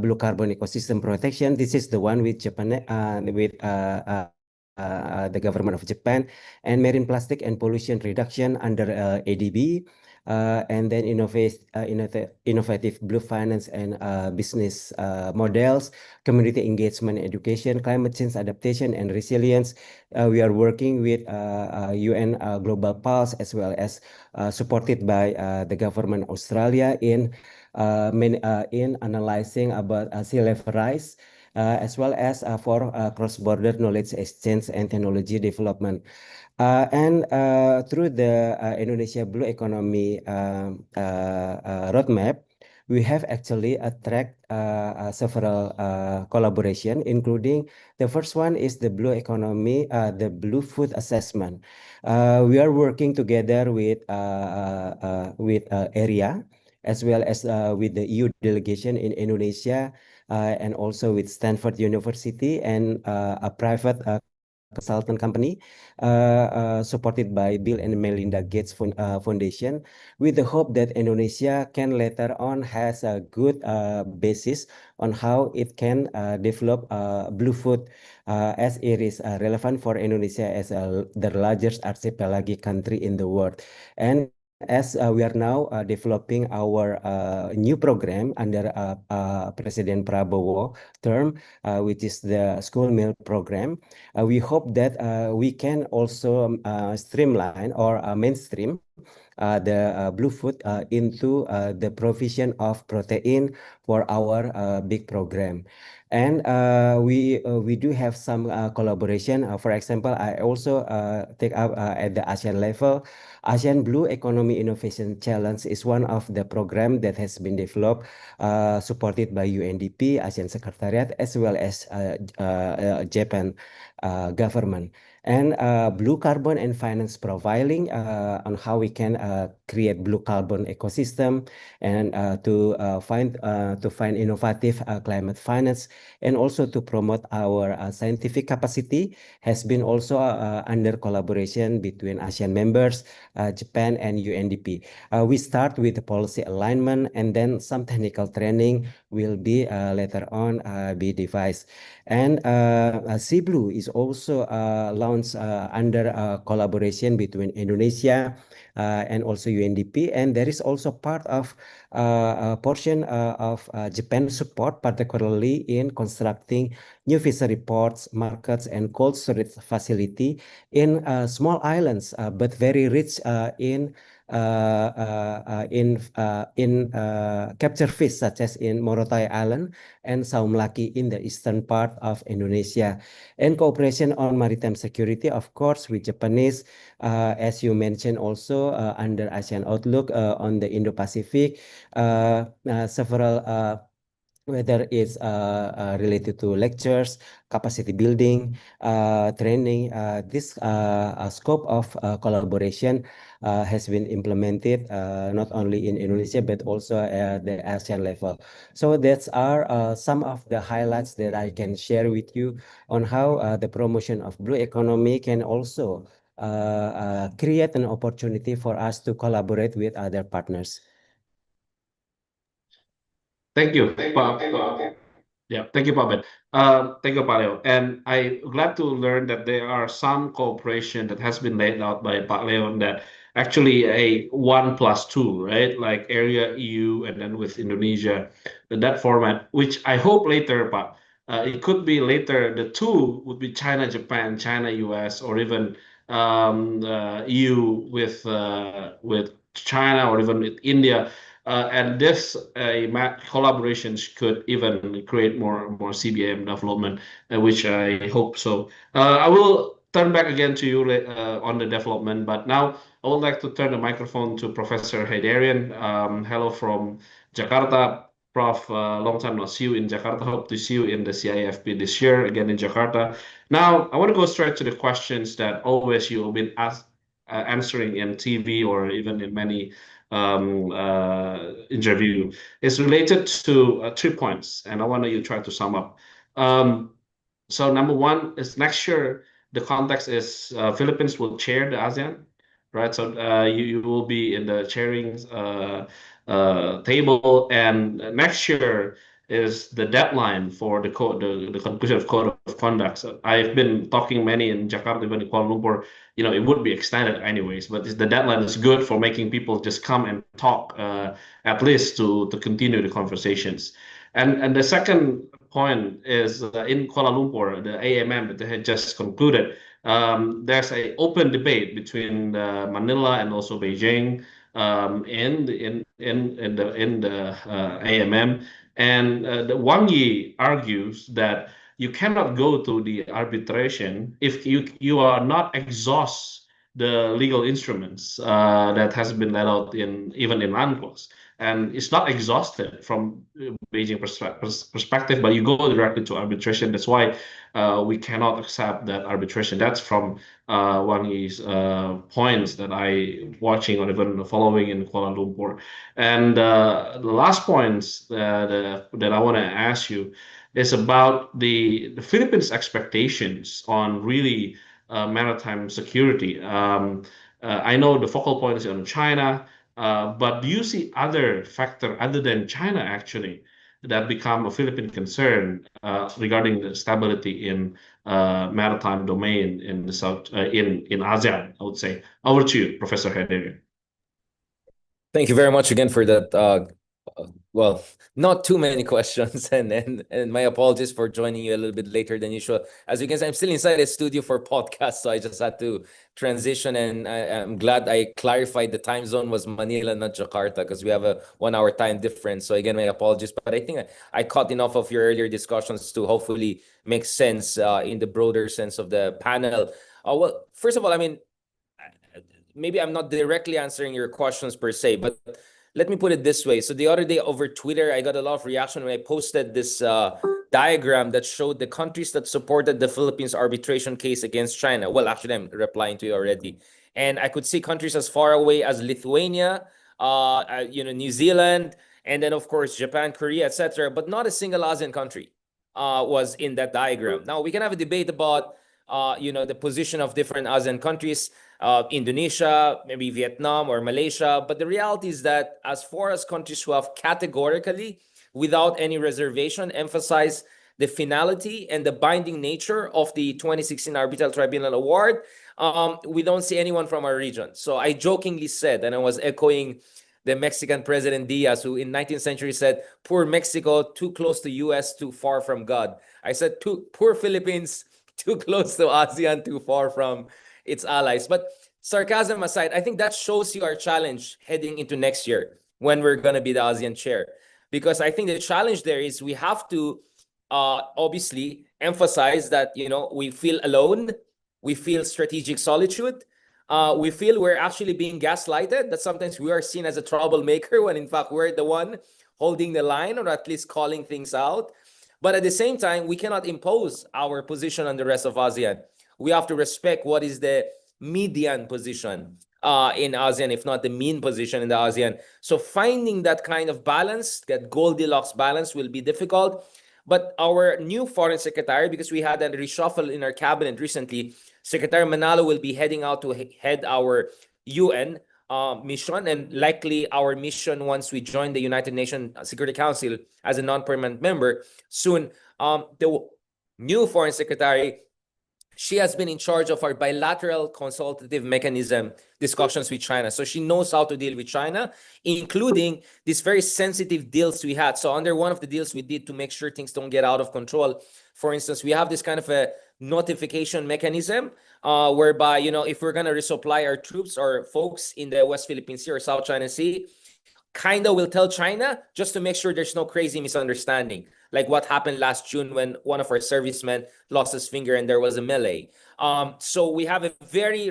blue carbon ecosystem protection. This is the one with Japan, the government of Japan, and marine plastic and pollution reduction under ADB, and then innovative blue finance and business models, community engagement, education, climate change adaptation and resilience. We are working with UN Global Pulse, as well as supported by the government of Australia in analyzing about sea level rise, as well as for cross-border knowledge exchange and technology development. And through the Indonesia Blue Economy roadmap, we have actually attract several collaboration, including the first one is the Blue Economy, the Blue Food Assessment. We are working together with area, as well as with the EU delegation in Indonesia, and also with Stanford University and a private consultant company supported by Bill and Melinda Gates Foundation, with the hope that Indonesia can later on has a good basis on how it can develop blue food, as it is relevant for Indonesia as the largest archipelagic country in the world. And as we are now developing our new program under President Prabowo term, which is the school meal program, we hope that we can also streamline or mainstream the blue food into the provision of protein for our big program. And we do have some collaboration. For example, I also take up at the ASEAN level. ASEAN Blue Economy Innovation Challenge is one of the program that has been developed, supported by UNDP, ASEAN Secretariat, as well as Japan government. And blue carbon and finance profiling on how we can create blue carbon ecosystem, and to find innovative climate finance, and also to promote our scientific capacity has been also under collaboration between ASEAN members, Japan and UNDP. We start with the policy alignment, and then some technical training will be later on be devised. And Sea Blue is also launched under collaboration between Indonesia and also UNDP, and there is also part of a portion of Japan support, particularly in constructing new fishery ports, markets, and cold storage facility in small islands, but very rich in capture fish such as in Morotai Island and Saumlaki in the eastern part of Indonesia. And cooperation on maritime security, of course, with Japanese, as you mentioned also under ASEAN Outlook on the Indo-Pacific, several whether it's related to lectures, capacity building, training, this scope of collaboration has been implemented not only in Indonesia but also at the ASEAN level. So that's are some of the highlights that I can share with you on how the promotion of blue economy can also create an opportunity for us to collaborate with other partners. Thank you, yeah, thank you, Pak Ben. Thank you, Pak Leo. And I'm glad to learn that there are some cooperation that has been laid out by Pak Leon that actually a 1+2, right? Like area EU and then with Indonesia, in that format, which I hope later, Pak, it could be later, the two would be China, Japan, China, US, or even EU with China or even with India. And this collaborations could even create more CBM development, which I hope so. I will turn back again to you on the development, but now I would like to turn the microphone to Professor Haydarian. Hello from Jakarta. Prof, long time no see you in Jakarta. Hope to see you in the CIFP this year again in Jakarta. Now, I want to go straight to the questions that always you have been answering in TV or even in many interview. It's related to 3 points, and I want you to try to sum up. So number one is next year, the context is Philippines will chair the ASEAN, right? So you will be in the chairing table, and next year is the deadline for the conclusion of code of conduct. So I've been talking many in Jakarta, even in Kuala Lumpur. You know, it would be extended anyways, but the deadline is good for making people just come and talk, at least to continue the conversations. And the second point is in Kuala Lumpur, the AMM that they had just concluded. There's an open debate between Manila and also Beijing in the AMM, and the Wang Yi argues that you cannot go to the arbitration if you are not exhaust the legal instruments that has been laid out even in UNCLOS, and it's not exhausted from Beijing perspective, but you go directly to arbitration. That's why we cannot accept that arbitration. That's from Wang Yi's points that I watching or even following in Kuala Lumpur. And the last points that I want to ask you is about the Philippines' expectations on really maritime security. I know the focal point is on China, but do you see other factor other than China actually that become a Philippine concern regarding the stability in maritime domain in the South in ASEAN? I would say. Over to you, Professor Hederi. Thank you very much again for that. Well, not too many questions, and my apologies for joining you a little bit later than usual. As you can see, I'm still inside a studio for podcast, so I just had to transition, and I'm glad I clarified the time zone was Manila, not Jakarta, because we have a 1 hour time difference. So again, my apologies, but I think I caught enough of your earlier discussions to hopefully make sense in the broader sense of the panel. Well, first of all, I mean, maybe I'm not directly answering your questions per se, but let me put it this way. So the other day over Twitter, I got a lot of reaction when I posted this diagram that showed the countries that supported the Philippines arbitration case against China. Well, actually, I'm replying to you already. And I could see countries as far away as Lithuania, New Zealand, and then, of course, Japan, Korea, etc. But not a single ASEAN country was in that diagram. Now, we can have a debate about the position of different ASEAN countries, Indonesia, maybe Vietnam or Malaysia. But the reality is that as far as countries who have categorically, without any reservation, emphasized the finality and the binding nature of the 2016 Arbitral Tribunal Award, we don't see anyone from our region. So I jokingly said, and I was echoing the Mexican President Diaz, who in 19th century said, poor Mexico, too close to US, too far from God. I said, poor Philippines, too close to ASEAN, too far from its allies. But sarcasm aside, I think that shows you our challenge heading into next year when we're going to be the ASEAN chair. Because I think the challenge there is we have to obviously emphasize that, we feel alone, we feel strategic solitude, we feel we're actually being gaslighted, that sometimes we are seen as a troublemaker when in fact we're the one holding the line or at least calling things out. But at the same time, we cannot impose our position on the rest of ASEAN. We have to respect what is the median position in ASEAN, if not the mean position in the ASEAN. So finding that kind of balance, that Goldilocks balance, will be difficult. But our new foreign secretary, because we had a reshuffle in our cabinet recently, Secretary Manalo will be heading out to head our UN mission, and likely our mission once we join the United Nations Security Council as a non-permanent member soon. The new foreign secretary, she has been in charge of our bilateral consultative mechanism discussions with China. So she knows how to deal with China, including these very sensitive deals we had. So under one of the deals we did to make sure things don't get out of control, for instance, we have this kind of a notification mechanism whereby, if we're going to resupply our troops or folks in the West Philippine Sea or South China Sea, kind of will tell China just to make sure there's no crazy misunderstanding, like what happened last June when one of our servicemen lost his finger and there was a melee. So we have a very,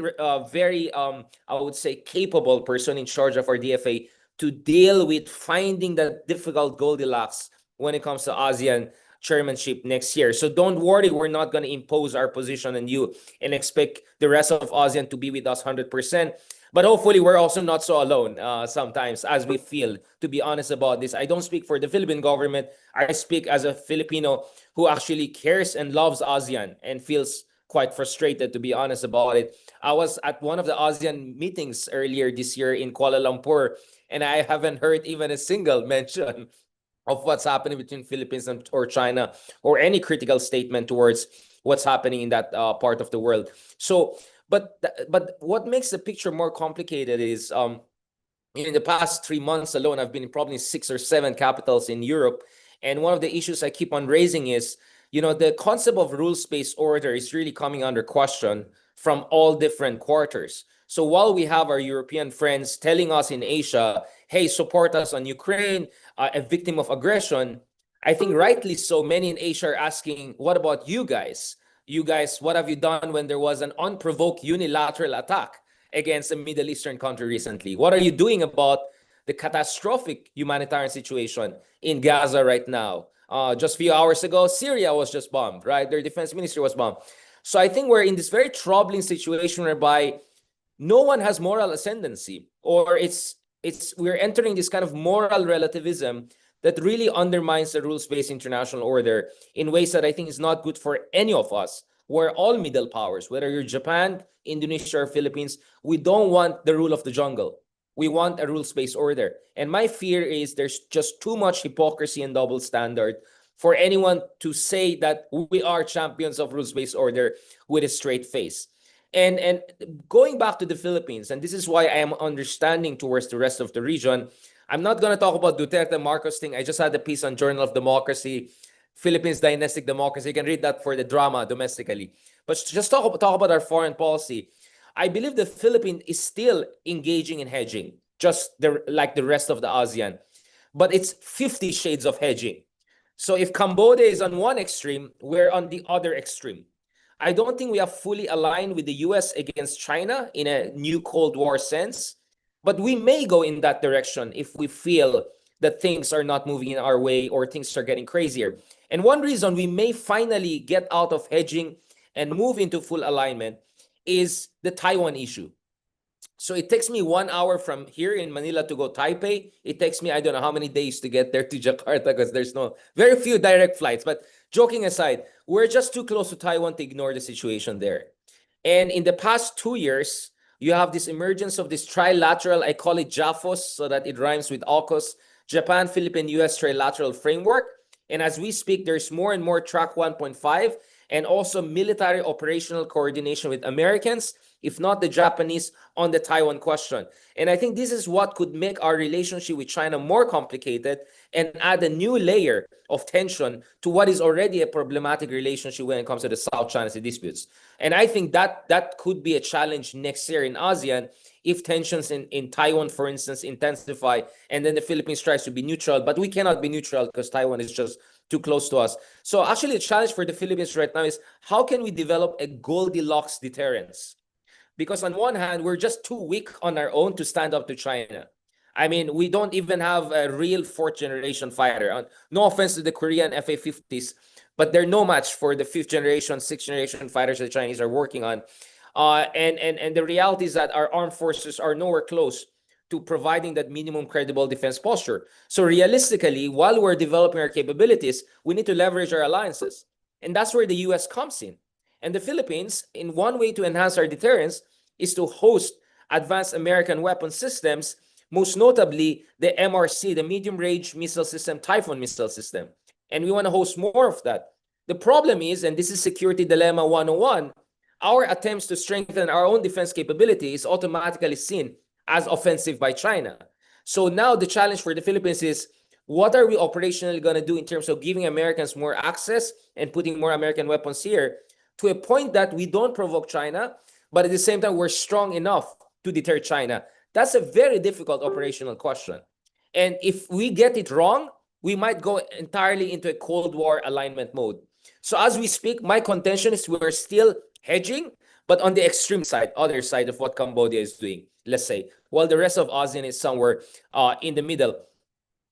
I would say, capable person in charge of our DFA to deal with finding the difficult Goldilocks when it comes to ASEAN chairmanship next year. So don't worry, we're not going to impose our position on you and expect the rest of ASEAN to be with us 100%. But hopefully, we're also not so alone sometimes, as we feel, to be honest about this. I don't speak for the Philippine government. I speak as a Filipino who actually cares and loves ASEAN and feels quite frustrated, to be honest about it. I was at one of the ASEAN meetings earlier this year in Kuala Lumpur, and I haven't heard even a single mention of what's happening between Philippines or China, or any critical statement towards what's happening in that part of the world. So, but what makes the picture more complicated is in the past 3 months alone, I've been in probably 6 or 7 capitals in Europe. And one of the issues I keep on raising is, the concept of rules-based order is really coming under question from all different quarters. So while we have our European friends telling us in Asia, hey, support us on Ukraine, a victim of aggression, I think rightly so, many in Asia are asking, what about you guys? You guys, what have you done when there was an unprovoked unilateral attack against a Middle Eastern country recently? What are you doing about the catastrophic humanitarian situation in Gaza right now? Just a few hours ago, Syria was just bombed, right? Their defense ministry was bombed. So I think we're in this very troubling situation whereby no one has moral ascendancy, or we're entering this kind of moral relativism that really undermines the rules-based international order in ways that I think is not good for any of us. We're all middle powers, whether you're Japan, Indonesia, or Philippines. We don't want the rule of the jungle. We want a rules-based order. And my fear is there's just too much hypocrisy and double standard for anyone to say that we are champions of rules-based order with a straight face. And going back to the Philippines, and this is why I am understanding towards the rest of the region, I'm not going to talk about Duterte Marcos thing. I just had a piece on Journal of Democracy, Philippines Dynastic Democracy. You can read that for the drama domestically. But just talk about our foreign policy. I believe the Philippines is still engaging in hedging, just like the rest of the ASEAN. But it's 50 shades of hedging. So if Cambodia is on one extreme, we're on the other extreme. I don't think we have fully aligned with the US against China in a new Cold War sense. But we may go in that direction if we feel that things are not moving in our way or things are getting crazier. And one reason we may finally get out of hedging and move into full alignment is the Taiwan issue. So it takes me 1 hour from here in Manila to go Taipei. It takes me, I don't know how many days to get there to Jakarta because there's very few direct flights. But joking aside, we're just too close to Taiwan to ignore the situation there. And in the past 2 years, you have this emergence of this trilateral, I call it JAFOS so that it rhymes with AUKUS, Japan, Philippines, US trilateral framework. And as we speak, there's more and more track 1.5. and also military operational coordination with Americans, if not the Japanese, on the Taiwan question. And I think this is what could make our relationship with China more complicated and add a new layer of tension to what is already a problematic relationship when it comes to the South China Sea disputes. And I think that could be a challenge next year in ASEAN if tensions in Taiwan, for instance, intensify, and then the Philippines tries to be neutral, but we cannot be neutral because Taiwan is just too close to us. So actually, the challenge for the Philippines right now is how can we develop a Goldilocks deterrence? Because on one hand, we're just too weak on our own to stand up to China. I mean, we don't even have a real fourth generation fighter. No offense to the Korean FA-50s, but they're no match for the fifth generation, sixth generation fighters the Chinese are working on. And the reality is that our armed forces are nowhere close to providing that minimum credible defense posture. So realistically, while we're developing our capabilities, we need to leverage our alliances. And that's where the US comes in. And the Philippines, in one way to enhance our deterrence, is to host advanced American weapon systems, most notably the MRC, the Medium Range Missile System, Typhoon Missile System. And we want to host more of that. The problem is, and this is Security Dilemma 101, our attempts to strengthen our own defense capability is automatically seen as offensive by China. So now the challenge for the Philippines is, what are we operationally going to do in terms of giving Americans more access and putting more American weapons here to a point that we don't provoke China, but at the same time, we're strong enough to deter China? That's a very difficult operational question. And if we get it wrong, we might go entirely into a Cold War alignment mode. So as we speak, my contention is we're still hedging, but on the extreme side, other side of what Cambodia is doing, let's say, while the rest of ASEAN is somewhere in the middle.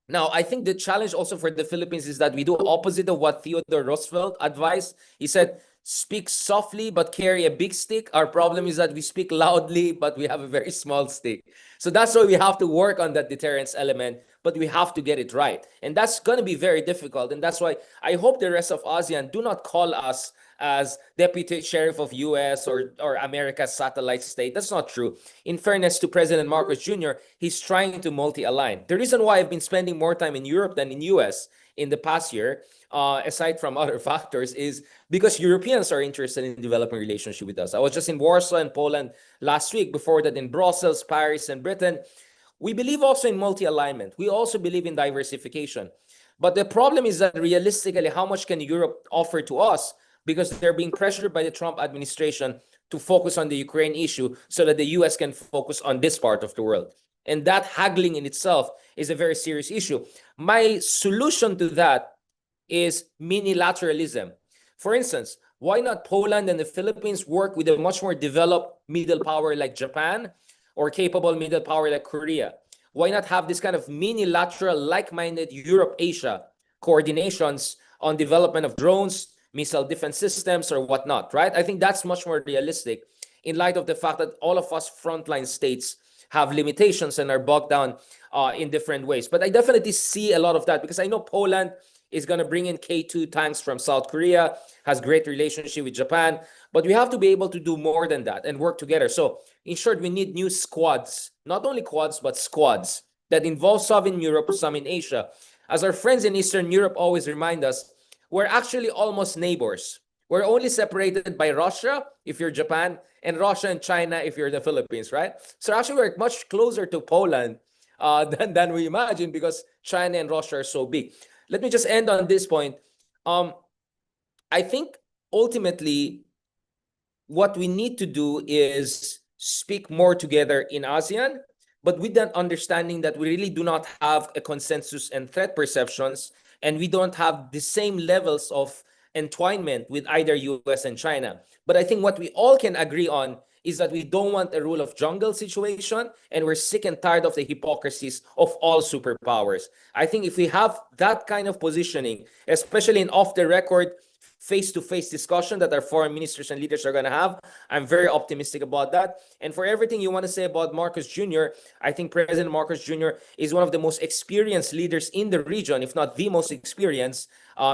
Now, I think the challenge also for the Philippines is that we do opposite of what Theodore Roosevelt advised. He said, speak softly, but carry a big stick. Our problem is that we speak loudly, but we have a very small stick. So that's why we have to work on that deterrence element, but we have to get it right. And that's going to be very difficult. And that's why I hope the rest of ASEAN do not call us as deputy sheriff of US or America's satellite state. That's not true. In fairness to President Marcos Jr., he's trying to multi-align. The reason why I've been spending more time in Europe than in US in the past year, aside from other factors, is because Europeans are interested in developing a relationship with us. I was just in Warsaw and Poland last week. Before that, in Brussels, Paris, and Britain. We believe also in multi-alignment. We also believe in diversification. But the problem is that realistically, how much can Europe offer to us? Because they're being pressured by the Trump administration to focus on the Ukraine issue so that the US can focus on this part of the world. And that haggling in itself is a very serious issue. My solution to that is minilateralism. For instance, why not Poland and the Philippines work with a much more developed middle power like Japan or capable middle power like Korea? Why not have this kind of minilateral, like-minded Europe-Asia coordinations on development of drones, missile defense systems, or whatnot, right? I think that's much more realistic in light of the fact that all of us frontline states have limitations and are bogged down in different ways. But I definitely see a lot of that because I know Poland is going to bring in K2 tanks from South Korea, has great relationship with Japan, but we have to be able to do more than that and work together. So in short, we need new squads, not only quads, but squads that involve some in Europe, some in Asia. As our friends in Eastern Europe always remind us, we're actually almost neighbors. We're only separated by Russia if you're Japan, and Russia and China if you're the Philippines, right? So actually we're much closer to Poland than we imagine because China and Russia are so big. Let me just end on this point. I think ultimately what we need to do is speak more together in ASEAN, but with that understanding that we really do not have a consensus and threat perceptions, and we don't have the same levels of entwinement with either US and China. But I think what we all can agree on is that we don't want a rule of jungle situation, and we're sick and tired of the hypocrisies of all superpowers. I think if we have that kind of positioning, especially in off-the-record, face-to-face discussion that our foreign ministers and leaders are going to have, I'm very optimistic about that. And for everything you want to say about Marcos Jr., I think President Marcos Jr. is one of the most experienced leaders in the region, if not the most experienced,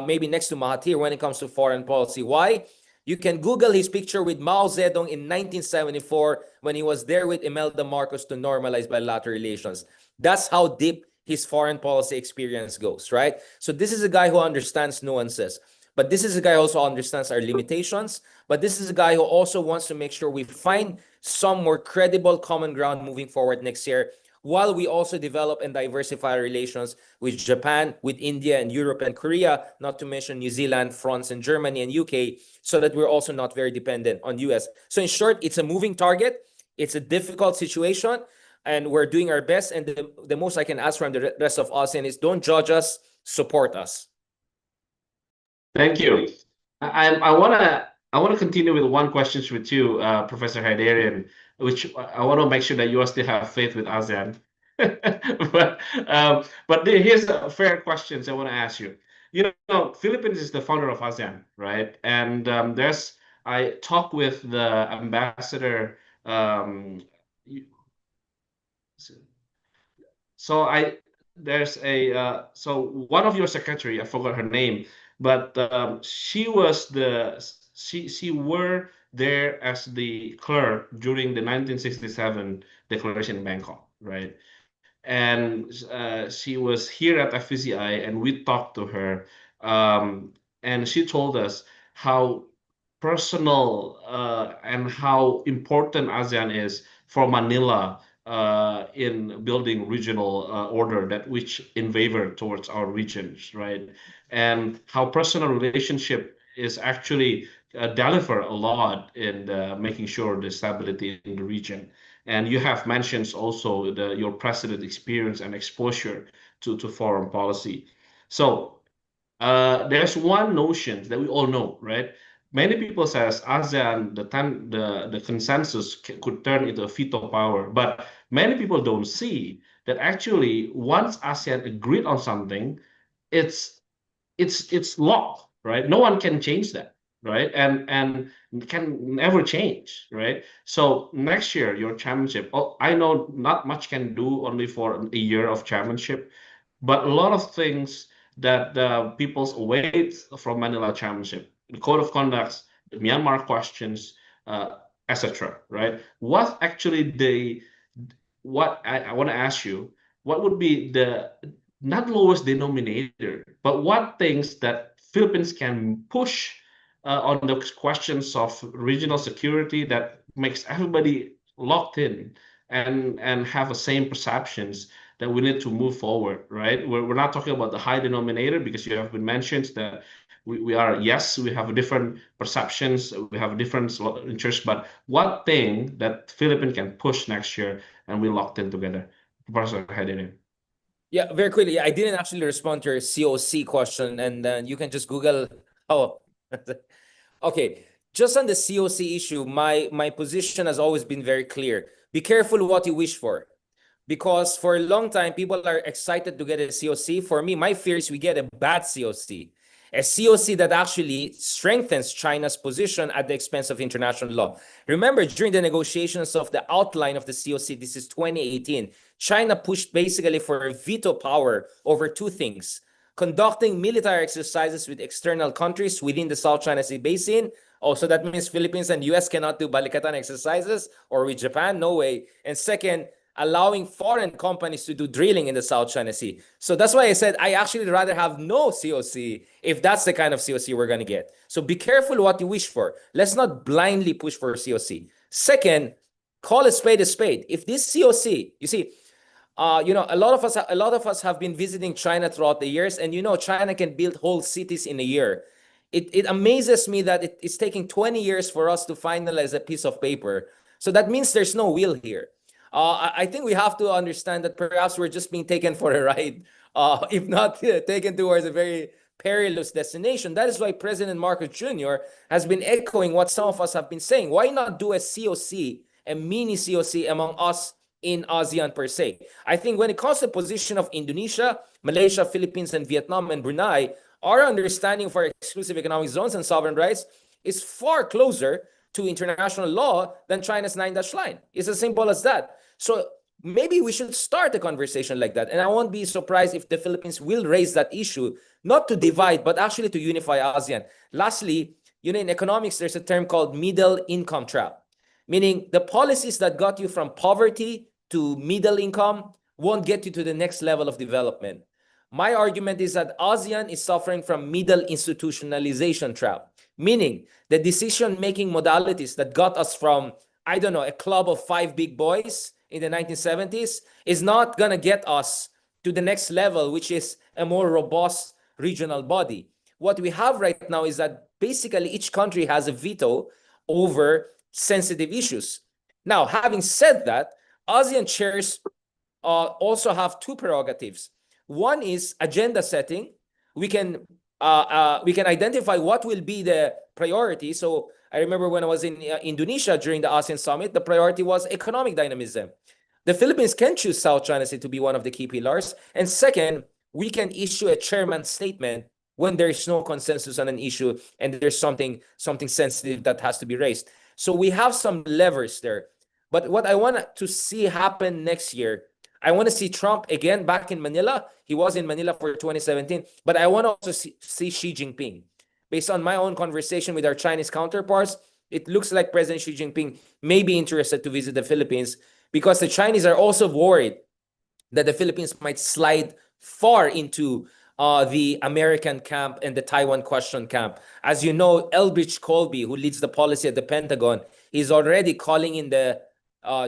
maybe next to Mahathir when it comes to foreign policy. Why? You can Google his picture with Mao Zedong in 1974 when he was there with Imelda Marcos to normalize bilateral relations. That's how deep his foreign policy experience goes, right? So this is a guy who understands nuances. But this is a guy who also understands our limitations. But this is a guy who also wants to make sure we find some more credible common ground moving forward next year, while we also develop and diversify our relations with Japan, with India and Europe and Korea, not to mention New Zealand, France and Germany and UK, so that we're also not very dependent on US. So in short, it's a moving target. It's a difficult situation, and we're doing our best. And the most I can ask from the rest of ASEAN is don't judge us, support us. Thank you. I wanna continue with one question with you, Professor Haidarian, which I want to make sure that you still have faith with ASEAN. But here's a fair questions I want to ask you. You know, Philippines is the founder of ASEAN, right? And I talked with the ambassador. So there's a so one of your secretary, I forgot her name, but she were there as the clerk during the 1967 declaration in Bangkok, right? And she was here at FPCI, and we talked to her, and she told us how personal and how important ASEAN is for Manila in building regional order that which in favor towards our regions, right? And how personal relationship is actually deliver a lot in making sure the stability in the region. And you have mentioned also your president experience and exposure to foreign policy. So there's one notion that we all know, right? Many people says ASEAN, the consensus could turn into a veto power, but many people don't see that actually once ASEAN agreed on something, it's it's locked, right? No one can change that, right? And can never change, right? So next year your championship, oh, I know not much can do only for a year of championship, but a lot of things that the people's await from Manila Championship, the code of conducts, the Myanmar questions, etc. Right? What actually what I want to ask you, what would be the not lowest denominator, but what things that Philippines can push on the questions of regional security that makes everybody locked in and have the same perceptions that we need to move forward, right? We're not talking about the high denominator because you have been mentioned that we are, yes, we have different perceptions, we have different interests, but what thing that Philippines can push next year and we locked in together? Professor Hedin. Yeah, very quickly. I didn't actually respond to your COC question, and then you can just Google. Oh, okay. Just on the COC issue, my position has always been very clear. Be careful what you wish for, because for a long time people are excited to get a COC. For me, my fear is we get a bad COC, a COC that actually strengthens China's position at the expense of international law. Remember, during the negotiations of the outline of the COC, this is 2018, China pushed basically for a veto power over two things: conducting military exercises with external countries within the South China Sea Basin. Also, that means Philippines and US cannot do balikatan exercises, or with Japan, no way. And second, allowing foreign companies to do drilling in the South China Sea. So that's why I said I actually rather have no COC if that's the kind of COC we're going to get. So be careful what you wish for. Let's not blindly push for a COC. Second, call a spade a spade. If this COC, you see, a lot of us have been visiting China throughout the years, and China can build whole cities in a year. It amazes me that it's taking 20 years for us to finalize a piece of paper. So that means there's no will here. I think we have to understand that perhaps we're just being taken for a ride, if not taken towards a very perilous destination. That is why President Marcos Jr. has been echoing what some of us have been saying. Why not do a COC, a mini COC among us in ASEAN per se? I think when it comes to the position of Indonesia, Malaysia, Philippines, and Vietnam and Brunei, our understanding for exclusive economic zones and sovereign rights is far closer to international law than China's 9-dash line. It's as simple as that. So maybe we should start a conversation like that. And I won't be surprised if the Philippines will raise that issue, not to divide, but actually to unify ASEAN. Lastly, in economics, there's a term called middle income trap, meaning the policies that got you from poverty to middle income won't get you to the next level of development. My argument is that ASEAN is suffering from middle institutionalization trap, meaning the decision-making modalities that got us from, I don't know, a club of 5 big boys in the 1970s is not going to get us to the next level, which is a more robust regional body. What we have right now is that basically each country has a veto over sensitive issues. Now, having said that, ASEAN chairs also have 2 prerogatives. One is agenda setting. We can identify what will be the priority. So I remember when I was in Indonesia during the ASEAN summit, the priority was economic dynamism. The Philippines can choose South China Sea to be one of the key pillars. And second, we can issue a chairman's statement when there is no consensus on an issue and there's something sensitive that has to be raised. So we have some levers there. But what I want to see happen next year, I want to see Trump again back in Manila. He was in Manila for 2017, but I want to also see Xi Jinping. Based on my own conversation with our Chinese counterparts, it looks like President Xi Jinping may be interested to visit the Philippines because the Chinese are also worried that the Philippines might slide far into the American camp and the Taiwan question camp. As you know, Elbridge Colby, who leads the policy at the Pentagon, is already calling in the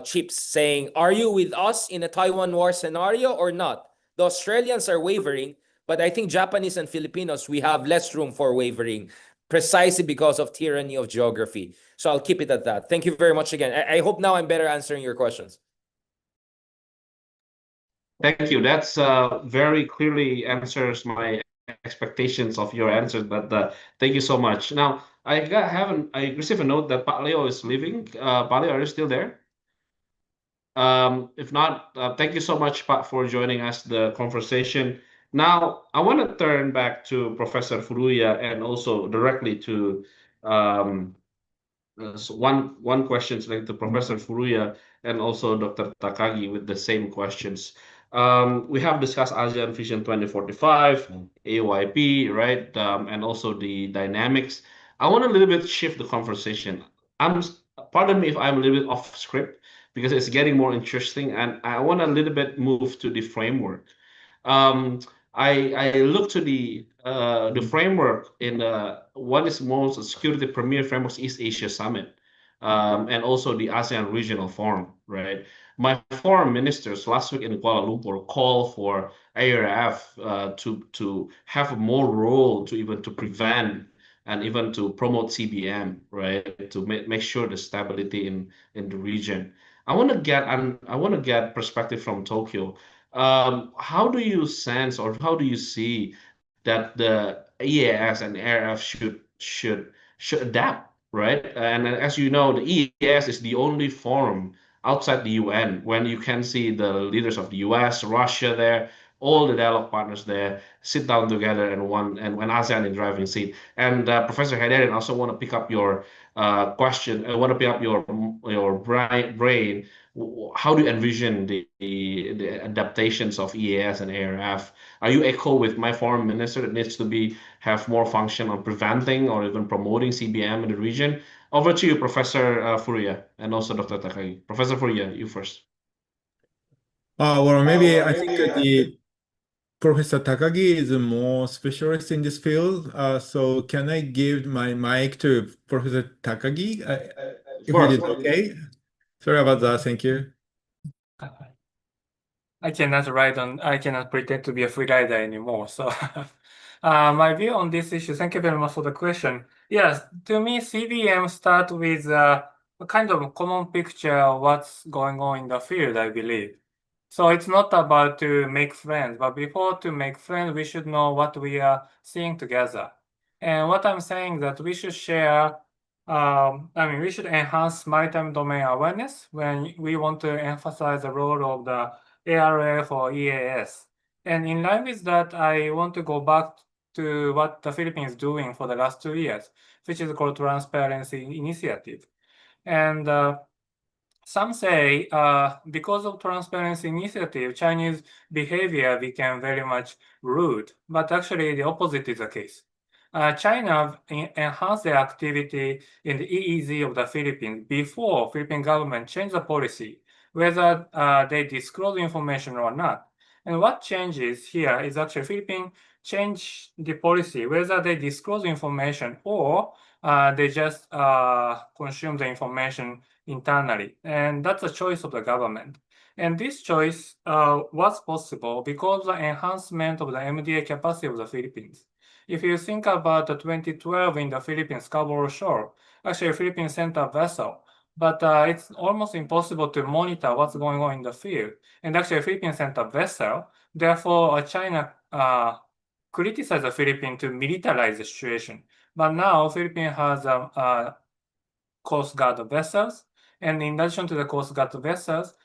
chips saying, are you with us in a Taiwan war scenario or not? The Australians are wavering, but I think Japanese and Filipinos, we have less room for wavering precisely because of tyranny of geography. So I'll keep it at that. Thank you very much again. I hope now I'm better answering your questions. Thank you. That's very clearly answers my expectations of your answers. But thank you so much. Now I received a note that Pak Leo is leaving. Pak Leo, are you still there? If not, thank you so much, Pak, for joining us the conversation. Now I want to turn back to Professor Furuya and also directly to so one question like to Professor Furuya and also Dr. Takagi with the same questions. We have discussed ASEAN Vision 2045, AYP, right? And also the dynamics. I want a little bit shift the conversation. Pardon me if I'm a little bit off script because it's getting more interesting, and I want a little bit move to the framework. Um, I look to the framework in one is most security premier frameworks East Asia Summit, and also the ASEAN Regional Forum, right? My foreign ministers last week in Kuala Lumpur called for ARF to have more role to even to prevent and even to promote CBM, right? To make sure the stability in the region. I want to get perspective from Tokyo. How do you sense or how do you see that the EAS and ARF should adapt, right? And as you know, the EAS is the only forum outside the UN when you can see the leaders of the US, Russia there, all the dialogue partners there sit down together and when ASEAN in driving seat. And Professor Haiderin, I also want to pick up your question. I want to pick up your brain. How do you envision the adaptations of EAS and ARF? Are you echo with my foreign minister that needs to have more function on preventing or even promoting CBM in the region? Over to you, Professor Furuya, and also Dr. Takagi. Professor Furuya, you first. Well, maybe I think the Professor Takagi is more specialist in this field. So can I give my mic to Professor Takagi? If it is okay. Sorry about that. Thank you. I cannot pretend to be a free rider anymore. So my view on this issue, thank you very much for the question. Yes, to me, CBM start with a kind of common picture of what's going on in the field, I believe. So it's not about to make friends, but before to make friends, we should know what we are seeing together. And what I'm saying that we should share, we should enhance maritime domain awareness when we want to emphasize the role of the ARF or EAS. And in line with that, I want to go back to what the Philippines is doing for the last 2 years, which is called Transparency Initiative. And some say because of Transparency Initiative, Chinese behavior became very much rude, but actually the opposite is the case. China enhanced their activity in the EEZ of the Philippines before Philippine government changed the policy, whether they disclose information or not. And what changes here is actually Philippines change the policy, whether they disclose information or they just consume the information internally. And that's a choice of the government. And this choice was possible because of the enhancement of the MDA capacity of the Philippines. If you think about the 2012 in the Philippines, Scarborough Shoal, actually Philippines sent a vessel, but it's almost impossible to monitor what's going on in the field. And actually Philippines sent a vessel, therefore China criticized the Philippines to militarize the situation. But now Philippines has Coast Guard vessels, and in addition to the Coast Guard vessels,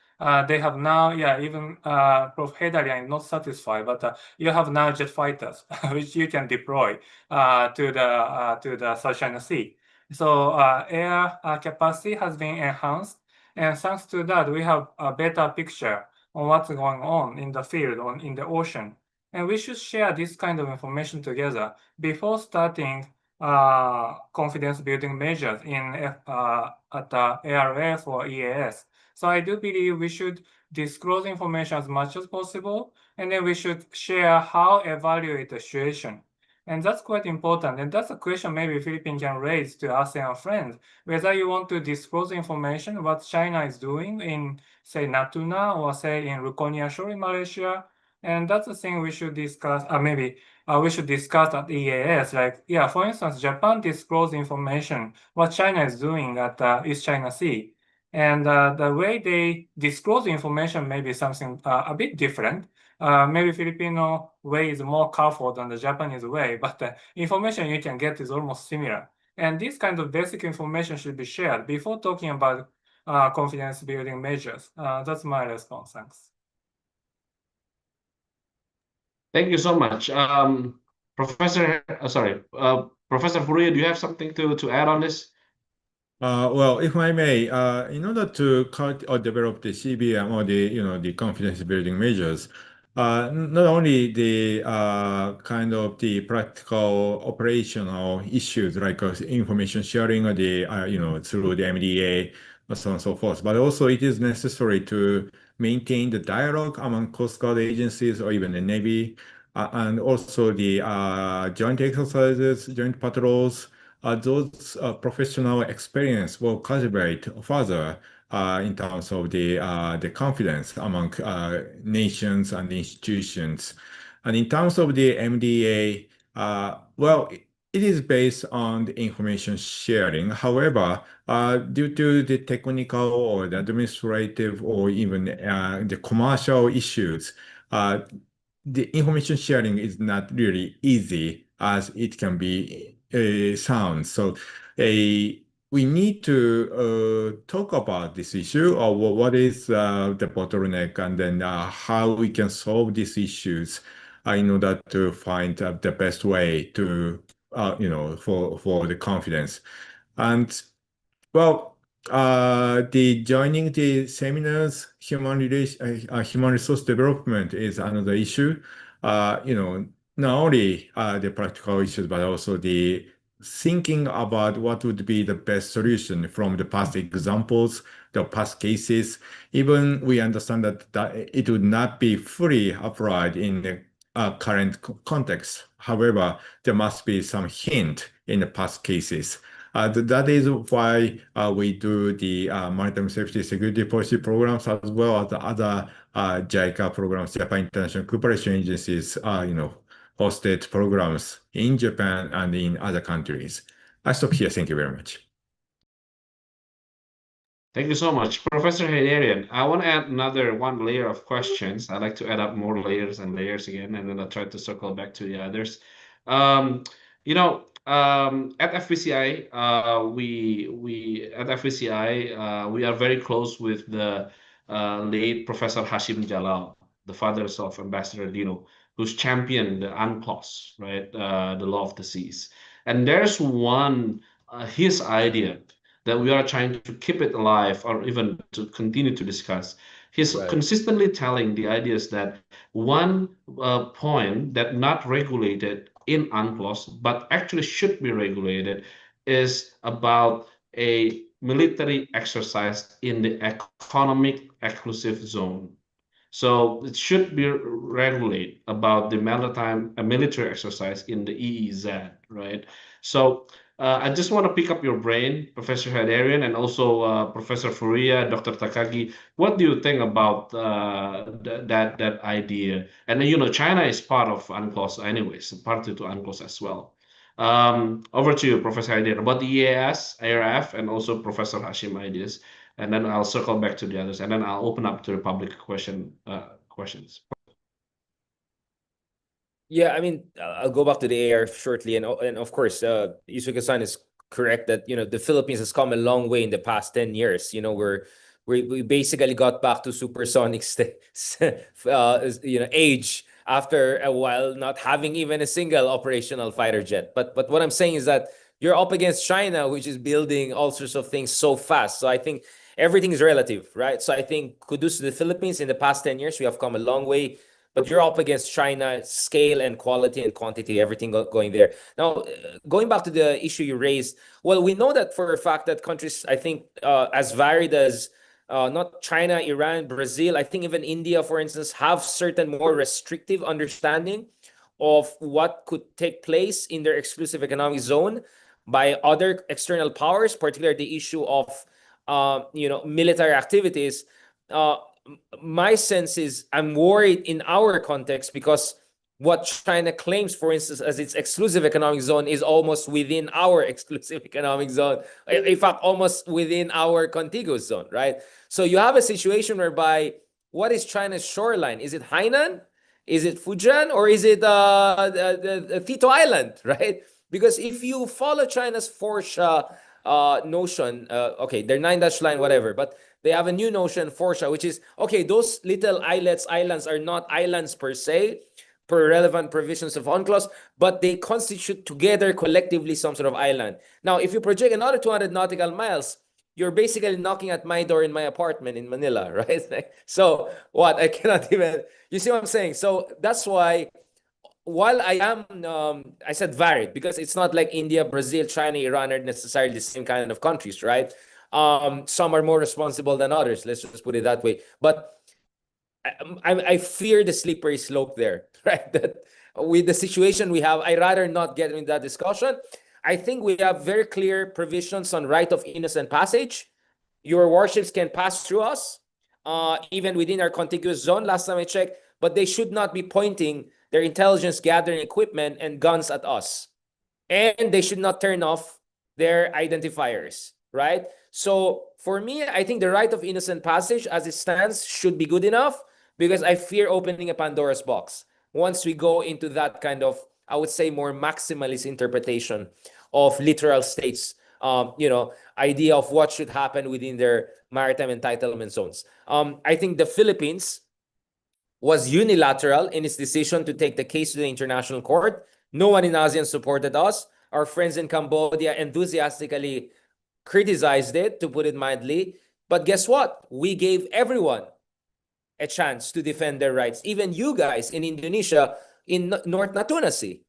they have now, even Prof. Hedarian is not satisfied, but you have now jet fighters, which you can deploy to the South China Sea. So air capacity has been enhanced, and thanks to that, we have a better picture on what's going on in the field, in the ocean. And we should share this kind of information together before starting confidence building measures at the ARF or EAS. So I do believe we should disclose information as much as possible, and then we should share how evaluate the situation. And that's quite important. And that's a question maybe Philippines can raise to ASEAN friends, whether you want to disclose information, what China is doing in, say, Natuna or say in Lukonia Shore in Malaysia. And that's the thing we should discuss, maybe we should discuss at EAS. Like, for instance, Japan disclose information, what China is doing at East China Sea. And the way they disclose information may be something a bit different. Maybe Filipino way is more colorful than the Japanese way, but the information you can get is almost similar. And this kind of basic information should be shared before talking about confidence building measures. That's my response. Thanks. Thank you so much. Professor Furia, do you have something to add on this? Well, if I may, in order to cut or develop the CBM or the confidence building measures, not only the kind of the practical operational issues like information sharing or through the MDA, or so on and so forth, but also it is necessary to maintain the dialogue among Coast Guard agencies or even the Navy, and also the joint exercises, joint patrols. Those professional experience will cultivate further in terms of the confidence among nations and institutions. And in terms of the MDA, well, it is based on the information sharing. However, due to the technical or the administrative or even the commercial issues, the information sharing is not really easy as it can be sound. So we need to talk about this issue or what is the bottleneck and then how we can solve these issues in order to find the best way to, for the confidence. And well, the joining the seminars, human resource development is another issue. Not only the practical issues, but also the thinking about what would be the best solution from the past examples, the past cases. Even we understand that it would not be fully applied in the current context. However, there must be some hint in the past cases. That is why we do the maritime safety security policy programs as well as the other JICA programs, Japan International Cooperation Agencies, hosted programs in Japan and in other countries. I stop here. Thank you very much. Thank you so much, Professor Hadarian. I want to add another one layer of questions. I like to add up more layers and layers again, and then I'll try to circle back to the others. At FPCI, we are very close with the late Professor Hashim Jalal, the fathers of Ambassador Dino, who's championed the UNCLOS, right, the law of the seas. And there's one his idea that we are trying to keep it alive or even to continue to discuss. He's consistently telling the ideas that one point that not regulated in UNCLOS, but actually should be regulated, is about a military exercise in the economic exclusive zone. So it should be regulate about the maritime military exercise in the EEZ, right? So I just want to pick up your brain, Professor Hadarian, and also Professor Furia, Dr. Takagi. What do you think about that idea? And you know, China is part of UNCLOS anyways, party to UNCLOS as well. Over to you, Professor Hadarian, about the EAS, ARF, and also Professor Hashim ideas, and then I'll circle back to the others, and then I'll open up to the public questions. Yeah, I mean, I'll go back to the AR shortly, and of course, Yusuke-san is correct that the Philippines has come a long way in the past 10 years. We basically got back to supersonic age after a while, not having even a single operational fighter jet. But what I'm saying is that you're up against China, which is building all sorts of things so fast. So I think everything is relative, right? So I think kudos to the Philippines. In the past 10 years, we have come a long way. But you're up against China, scale and quality and quantity, everything going there. Now, going back to the issue you raised, well, we know that for a fact that countries, I think, as varied as not China, Iran, Brazil, I think even India, for instance, have certain more restrictive understanding of what could take place in their exclusive economic zone by other external powers, particularly the issue of military activities. My sense is I'm worried in our context because what China claims, for instance, as its exclusive economic zone is almost within our exclusive economic zone. In fact, almost within our contiguous zone, right? So you have a situation whereby what is China's shoreline? Is it Hainan? Is it Fujian? Or is it Tito Island, right? Because if you follow China's Forsha notion, okay, they're 9-line, whatever, but they have a new notion, Forsha, which is, okay, those little islands are not islands per se, per relevant provisions of UNCLOS, but they constitute together collectively some sort of island. Now, if you project another 200 nautical miles, you're basically knocking at my door in my apartment in Manila, right? So what? I cannot even, you see what I'm saying? So that's why, while I am, I said varied, because it's not like India, Brazil, China, Iran are necessarily the same kind of countries, right? Some are more responsible than others. Let's just put it that way. But I fear the slippery slope there, right? That with the situation we have, I'd rather not get into that discussion. I think we have very clear provisions on right of innocent passage. Your warships can pass through us, even within our contiguous zone, last time I checked, but they should not be pointing their intelligence gathering equipment and guns at us. And they should not turn off their identifiers, right? So for me, I think the right of innocent passage as it stands should be good enough, because I fear opening a Pandora's box once we go into that kind of, I would say, more maximalist interpretation of literal states, idea of what should happen within their maritime entitlement zones. I think the Philippines was unilateral in its decision to take the case to the international court. No one in ASEAN supported us. Our friends in Cambodia enthusiastically criticized it, to put it mildly. But guess what? We gave everyone a chance to defend their rights. Even you guys in Indonesia, in North Natuna Sea.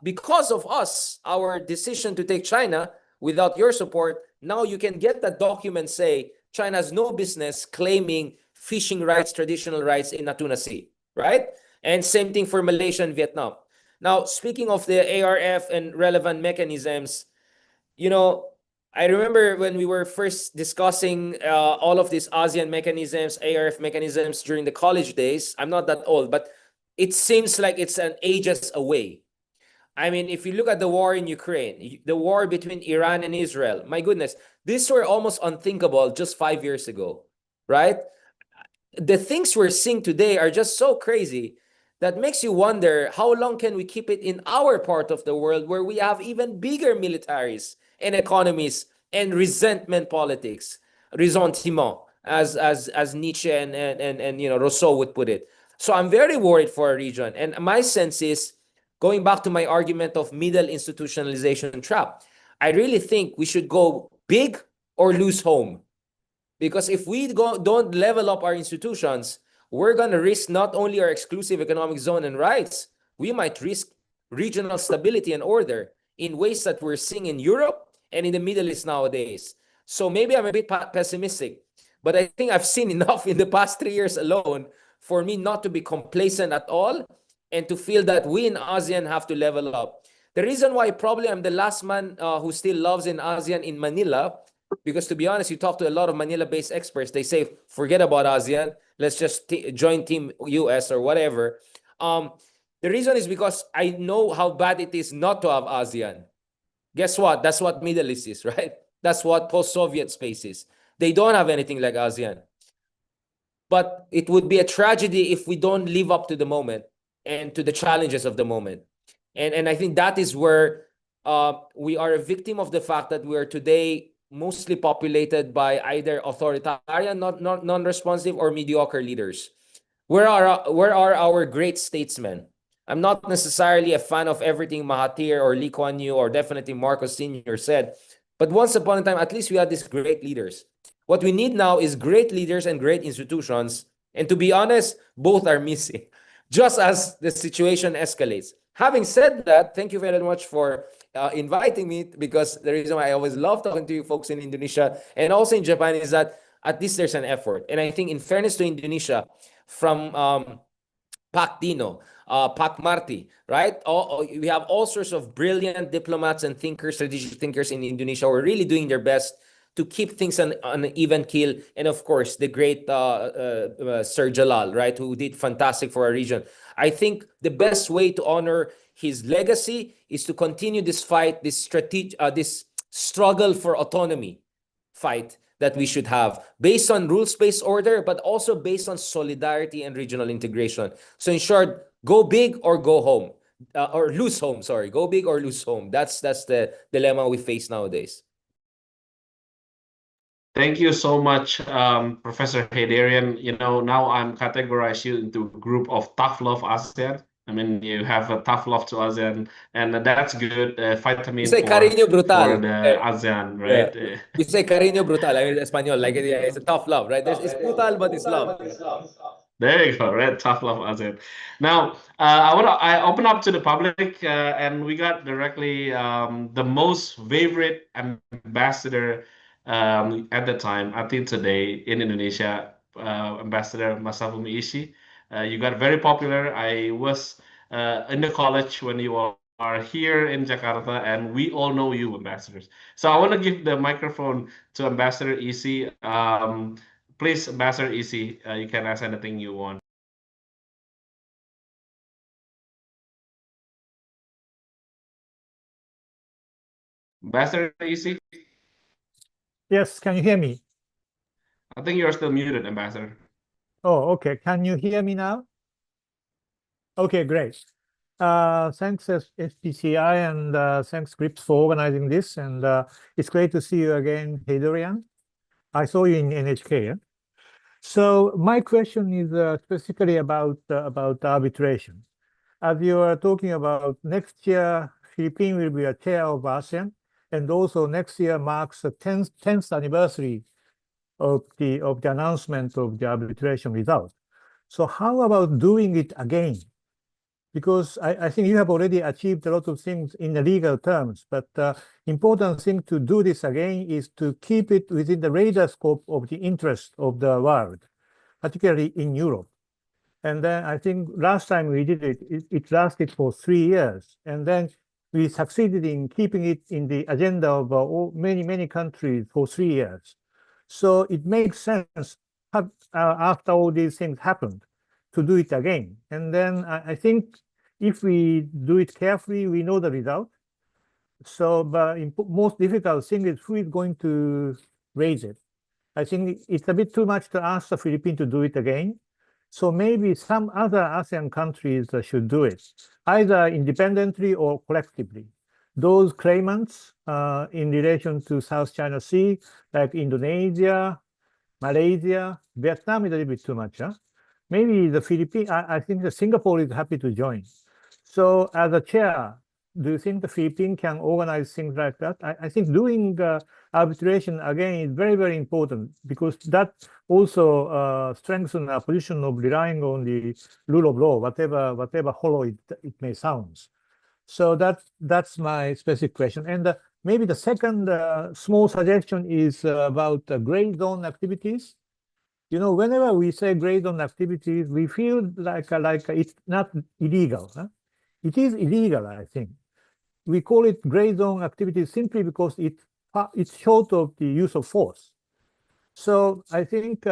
Because of us, our decision to take China, without your support, now you can get that document say China has no business claiming fishing rights, traditional rights in Natuna Sea, right? And same thing for Malaysia and Vietnam. Now, speaking of the ARF and relevant mechanisms, I remember when we were first discussing all of these ASEAN mechanisms, ARF mechanisms during the college days. I'm not that old, but it seems like it's an ages away. I mean, if you look at the war in Ukraine, the war between Iran and Israel, my goodness, these were almost unthinkable just 5 years ago, right? The things we're seeing today are just so crazy that makes you wonder, how long can we keep it in our part of the world where we have even bigger militaries and economies and resentment politics, ressentiment, as Nietzsche and Rousseau would put it. So I'm very worried for our region. And my sense is, going back to my argument of middle institutionalization trap, I really think we should go big or lose home. Because if we don't level up our institutions, we're going to risk not only our exclusive economic zone and rights, we might risk regional stability and order in ways that we're seeing in Europe and in the Middle East nowadays. So maybe I'm a bit pessimistic, But I think I've seen enough in the past 3 years alone for me not to be complacent at all and to feel that we in ASEAN have to level up. The reason why probably I'm the last man who still loves in ASEAN in Manila, because to be honest, you talk to a lot of Manila-based experts, they say, forget about ASEAN, let's just join Team US or whatever. The reason is because I know how bad it is not to have ASEAN. Guess what? That's what Middle East is, right? That's what post-Soviet space is. They don't have anything like ASEAN. But it would be a tragedy if we don't live up to the moment and to the challenges of the moment. And I think that is where we are a victim of the fact that we are today mostly populated by either authoritarian, non-responsive, or mediocre leaders. Where are our great statesmen? I'm not necessarily a fan of everything Mahathir or Lee Kuan Yew or definitely Marcos Sr. said, but once upon a time, at least we had these great leaders. What we need now is great leaders and great institutions. And to be honest, both are missing, just as the situation escalates. Having said that, thank you very much for inviting me, because the reason why I always love talking to you folks in Indonesia and also in Japan is that at least there's an effort. And I think in fairness to Indonesia, from Pak Dino, Pak Marty, right? We have all sorts of brilliant diplomats and thinkers, strategic thinkers in Indonesia who are really doing their best to keep things on an even keel. And of course, the great Sir Jalal, right, who did fantastic for our region. I think the best way to honor his legacy is to continue this fight, this struggle for autonomy fight that we should have based on rules-based order, but also based on solidarity and regional integration. So in short, go big or go home, or lose home, sorry. Go big or lose home. That's the dilemma we face nowadays. Thank you so much, Professor Hadarian. You know, now I'm categorize you into a group of tough love ASEAN. I mean, you have a tough love to ASEAN, and that's good. Vitamin You say cariño for brutal. the ASEAN, right? Yeah. You say cariño brutal. I mean, Espanol, like it's a tough love, right? It's brutal, but it's love. There you go, right? Tough love ASEAN. Now, I open up to the public, and we got directly the most favorite ambassador at the time, I think today in Indonesia, Ambassador Masafumi Ishii. You got very popular. I was in the college when you are here in Jakarta, and we all know you, ambassadors. So I want to give the microphone to Ambassador Ishii. Please, Ambassador Ishii, you can ask anything you want. Ambassador Ishii, Yes, can you hear me? I think you're still muted, Ambassador. Oh, okay. Can you hear me now? Okay, great. Thanks FPCI and thanks GRIPS for organizing this. And it's great to see you again, Hadarian. I saw you in NHK. Yeah? So my question is specifically about arbitration. As you are talking about next year, Philippines will be a chair of ASEAN, and also next year marks the 10th anniversary of the announcement of the arbitration result. So how about doing it again? Because I think you have already achieved a lot of things in the legal terms, but important thing to do this again is to keep it within the radar scope of the interest of the world, particularly in Europe. And then I think last time we did it, it lasted for 3 years. And then we succeeded in keeping it in the agenda of many countries for 3 years. So it makes sense after all these things happened to do it again. And then I think if we do it carefully, we know the result. So, but most difficult thing is who is going to raise it. I think it's a bit too much to ask the Philippines to do it again. So maybe some other ASEAN countries should do it, either independently or collectively. Those claimants in relation to South China Sea, like Indonesia, Malaysia, Vietnam is a little bit too much. Huh? Maybe the Philippines, I think that Singapore is happy to join. So as a chair, do you think the Philippines can organize things like that? I think doing arbitration again is very important, because that also strengthens our position of relying on the rule of law, whatever hollow it may sound. So that's my specific question. And maybe the second small suggestion is about gray zone activities. whenever we say gray zone activities, we feel like it's not illegal. Huh? It is illegal, I think. We call it gray zone activities simply because it's short of the use of force. So I think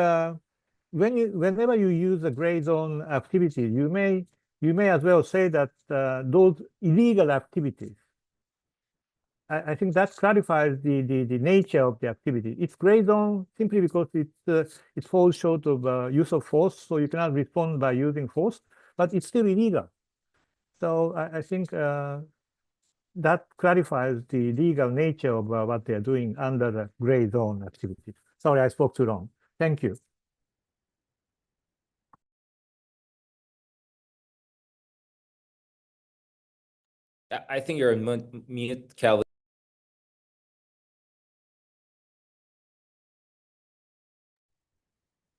whenever you use a gray zone activity, you may as well say that those illegal activities. I think that clarifies the nature of the activity. It's gray zone simply because it falls short of use of force, so you cannot respond by using force, but it's still illegal. So I think that clarifies the legal nature of what they're doing under the gray zone activities. Sorry, I spoke too long. Thank you. I think you're on mute, Calvin.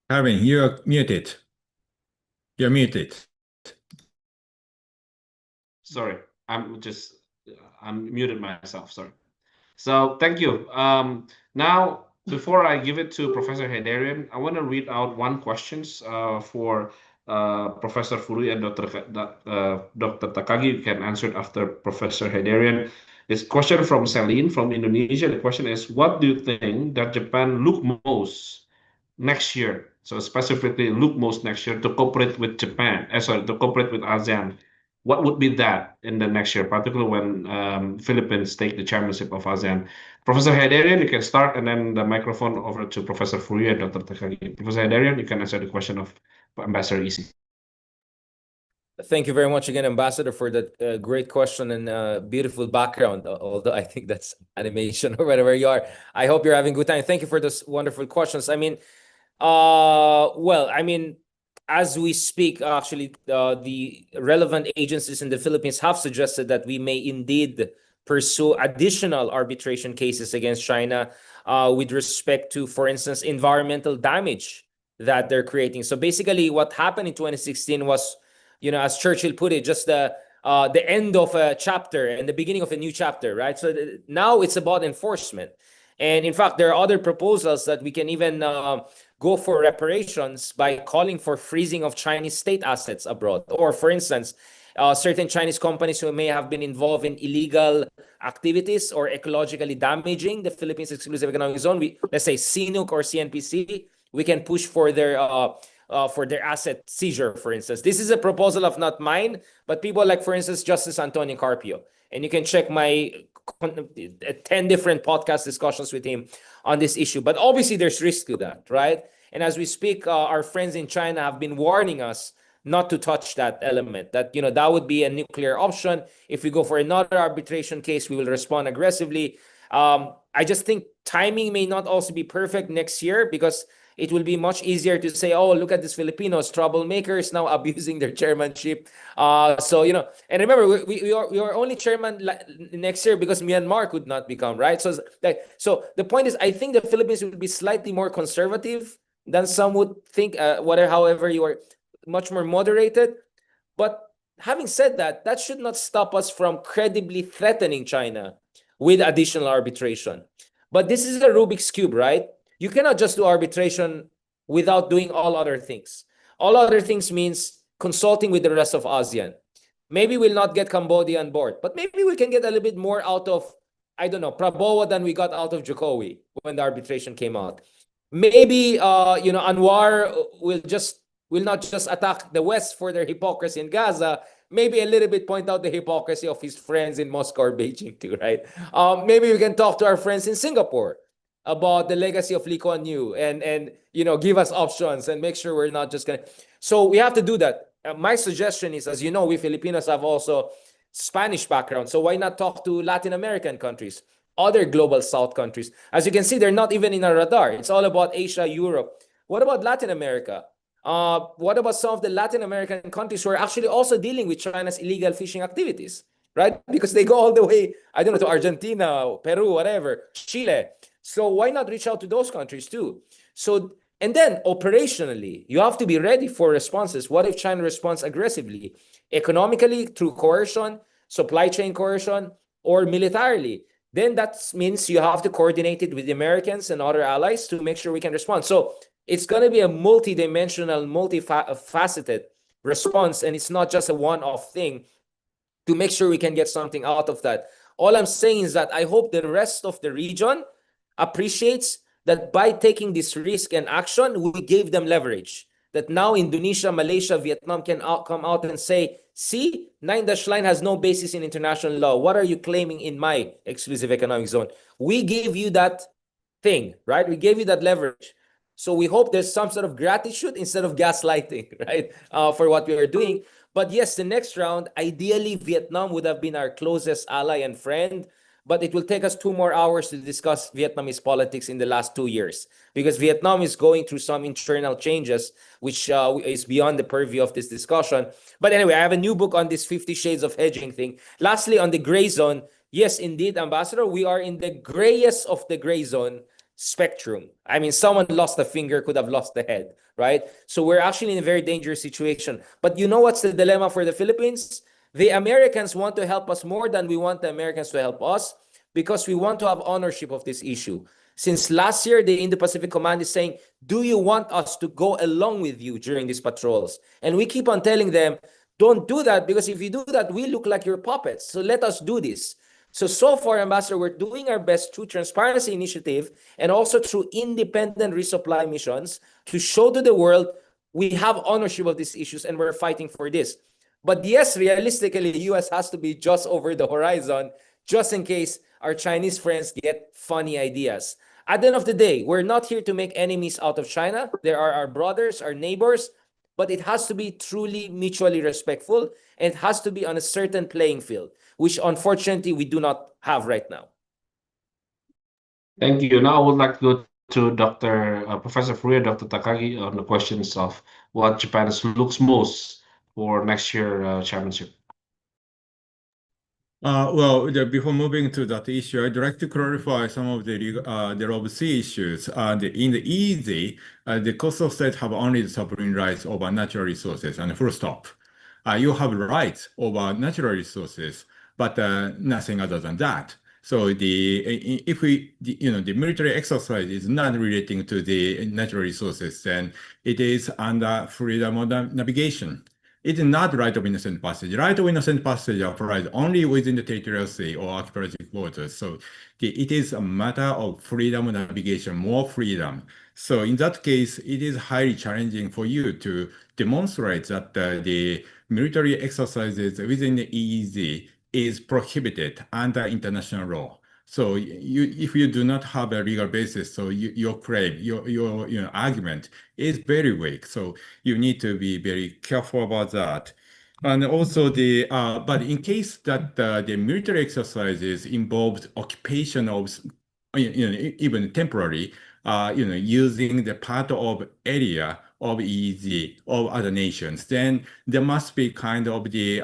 Calvin, you're muted. You're muted. Sorry, I'm muted myself. Sorry. So thank you. Now, before I give it to Professor Hedarian, I want to read out one questions for Professor Furui and Dr. Takagi. You can answer it after Professor Hedarian. This question from Celine from Indonesia. The question is, what do you think that Japan look most next year? So specifically, look most next year to cooperate with Japan. To cooperate with ASEAN. What would be that in the next year, particularly when Philippines take the chairmanship of ASEAN? Professor Hedarian, you can start, and then the microphone over to Professor Furui and Dr. Takagi. Professor Hedarian, you can answer the question of Ambassador Isi. Thank you very much again, Ambassador, for that great question and beautiful background, although I think that's animation or whatever you are. I hope you're having a good time. Thank you for those wonderful questions. I mean, well, I mean, as we speak, actually, the relevant agencies in the Philippines have suggested that we may indeed pursue additional arbitration cases against China with respect to, for instance, environmental damage that they're creating. So basically, what happened in 2016 was, as Churchill put it, just the end of a chapter and the beginning of a new chapter, right? So now it's about enforcement. And in fact, there are other proposals that we can even go for reparations by calling for freezing of Chinese state assets abroad. Or, for instance, certain Chinese companies who may have been involved in illegal activities or ecologically damaging the Philippines Exclusive Economic Zone, let's say CNUC or CNPC, we can push for their asset seizure, for instance. This is a proposal of not mine, but people like, for instance, Justice Antonio Carpio. And you can check my 10 different podcast discussions with him on this issue. But obviously, there's risk to that, right? And as we speak, our friends in China have been warning us not to touch that element, that, that would be a nuclear option. If we go for another arbitration case, we will respond aggressively. I just think timing may not also be perfect next year, because it will be much easier to say, oh, look at these Filipinos, troublemakers, now abusing their chairmanship. So, and remember, we are only chairman next year because Myanmar could not become, right? So the point is, I think the Philippines will be slightly more conservative than some would think, however, you are much more moderated. But having said that, that should not stop us from credibly threatening China with additional arbitration. But this is a Rubik's Cube, right? You cannot just do arbitration without doing all other things. All other things means consulting with the rest of ASEAN. Maybe we'll not get Cambodia on board, but maybe we can get a little bit more out of, I don't know, Prabowo than we got out of Jokowi when the arbitration came out. Maybe, Anwar will not just attack the West for their hypocrisy in Gaza, maybe a little bit point out the hypocrisy of his friends in Moscow or Beijing too, right? Maybe we can talk to our friends in Singapore about the legacy of Lee Kuan Yew and give us options and make sure we're not just going to. So we have to do that. My suggestion is, as you know, we Filipinos have also Spanish background. So why not talk to Latin American countries, other global South countries? As you can see, they're not even in our radar. It's all about Asia, Europe. What about Latin America? What about some of the Latin American countries who are actually also dealing with China's illegal fishing activities, right? Because they go all the way, I don't know, to Argentina, Peru, whatever, Chile. So why not reach out to those countries too? So, and then operationally, you have to be ready for responses. What if China responds aggressively, economically through coercion, supply chain coercion, or militarily? Then that means you have to coordinate it with the Americans and other allies to make sure we can respond. So It's going to be a multidimensional, multifaceted response, and it's not just a one-off thing to make sure we can get something out of that. All I'm saying is that I hope the rest of the region appreciates that by taking this risk and action, we gave them leverage. That now Indonesia, Malaysia, Vietnam can come out and say, see, Nine-Dash Line has no basis in international law. What are you claiming in my exclusive economic zone? We gave you that thing, right? We gave you that leverage. So we hope there's some sort of gratitude instead of gaslighting, right? For what we are doing. But yes, the next round, ideally, Vietnam would have been our closest ally and friend. But it will take us 2 more hours to discuss Vietnamese politics in the last 2 years, because Vietnam is going through some internal changes, which is beyond the purview of this discussion. But anyway, I have a new book on this 50 Shades of Hedging thing. Lastly, on the gray zone, yes, indeed, Ambassador, we are in the grayest of the gray zone spectrum. I mean, someone lost a finger, could have lost the head, right? So we're actually in a very dangerous situation. But you know what's the dilemma for the Philippines? The Americans want to help us more than we want the Americans to help us, because we want to have ownership of this issue. Since last year, the Indo-Pacific Command is saying, do you want us to go along with you during these patrols? And we keep on telling them, don't do that, because if you do that, we look like your puppets. So let us do this. So far, Ambassador, we're doing our best through Transparency Initiative and also through independent resupply missions to show to the world we have ownership of these issues and we're fighting for this. But yes, realistically, the US has to be just over the horizon, just in case our Chinese friends get funny ideas. At the end of the day, we're not here to make enemies out of China. They are our brothers, our neighbors, but it has to be truly mutually respectful, and it has to be on a certain playing field, which unfortunately we do not have right now. Thank you. Now I would like to go to Professor Furia, Dr. Takagi, on the questions of what Japan looks most for next year championship. Before moving to that issue, I'd like to clarify some of the Rob C issues. In the EEZ, the coastal states have only the sovereign rights over natural resources, and full stop. You have rights over natural resources, but nothing other than that. So the military exercise is not relating to the natural resources, then it is under freedom of navigation. It is not right of innocent passage. Right of innocent passage applies only within the territorial sea or archipelagic waters. So it is a matter of freedom of navigation, more freedom. So in that case, it is highly challenging for you to demonstrate that the military exercises within the EEZ is prohibited under international law. So if you do not have a legal basis, so your claim, your argument is very weak. So you need to be very careful about that. And also but in case that the military exercises involved occupation of, even temporary, using the part of area of EEZ of other nations, then there must be kind of the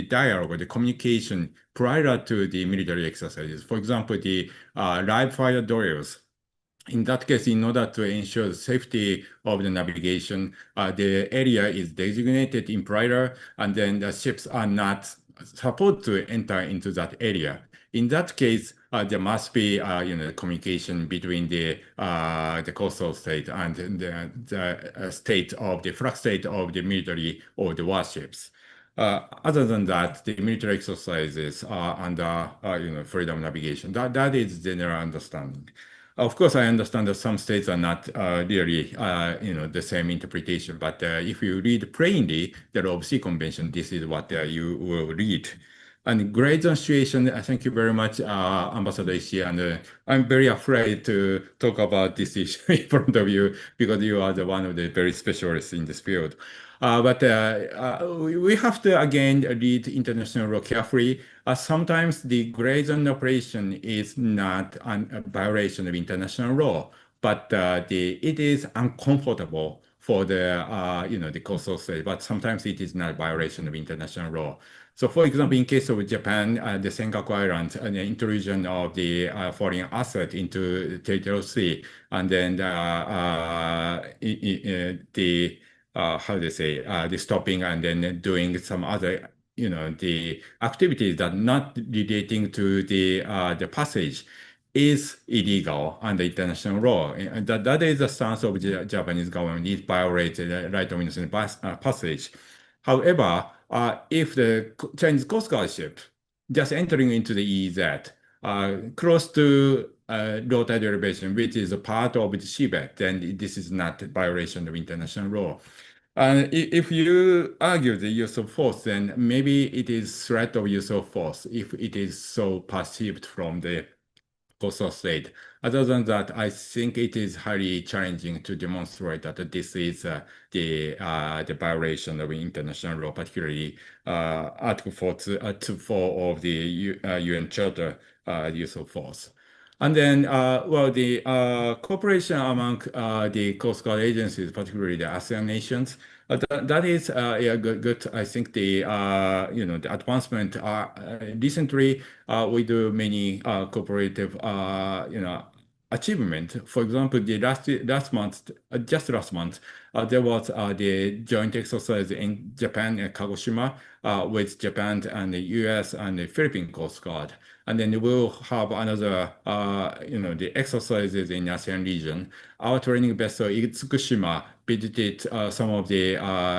dialogue, the communication prior to the military exercises. For example, the live fire drills. In that case, in order to ensure the safety of the navigation, the area is designated in prior, and then the ships are not supposed to enter into that area. In that case, there must be communication between the coastal state and the state of the flag state of the military or the warships. Other than that, the military exercises are under freedom of navigation. That is general understanding. Of course, I understand that some states are not really, the same interpretation. But if you read plainly the Rob C Convention, this is what you will read. And gray zone situation, thank you very much, Ambassador Ishii. And I'm very afraid to talk about this issue in front of you because you are one of the very specialists in this field. But we have to, again, read international law carefully. Sometimes the gray zone operation is not a violation of international law, but it is uncomfortable for the coastal state, but sometimes it is not a violation of international law. So, for example, in case of Japan, the Senkaku Islands, and the intrusion of the foreign asset into the territorial sea, and then how do they say, the stopping and then doing some other, the activities that not relating to the passage. is illegal under international law. And that is the stance of the Japanese government. It violates the right of innocent passage. However, if the Chinese Coast Guard ship just entering into the EEZ, close to low tide elevation, which is a part of the seabed, then this is not a violation of international law. And if you argue the use of force, then maybe it is threat of use of force if it is so perceived from the coastal state. Other than that, I think it is highly challenging to demonstrate that this is the violation of international law, particularly Article 4 of the UN Charter, use of force. And then, well, the cooperation among the Coast Guard agencies, particularly the ASEAN nations, that is yeah, good. I think the the advancement recently we do many cooperative achievement. For example, the last month, just last month, there was the joint exercise in Japan and Kagoshima with Japan and the U.S. and the Philippine Coast Guard. And then we'll have another, the exercises in ASEAN region. Our training vessel Itsukushima visited some of the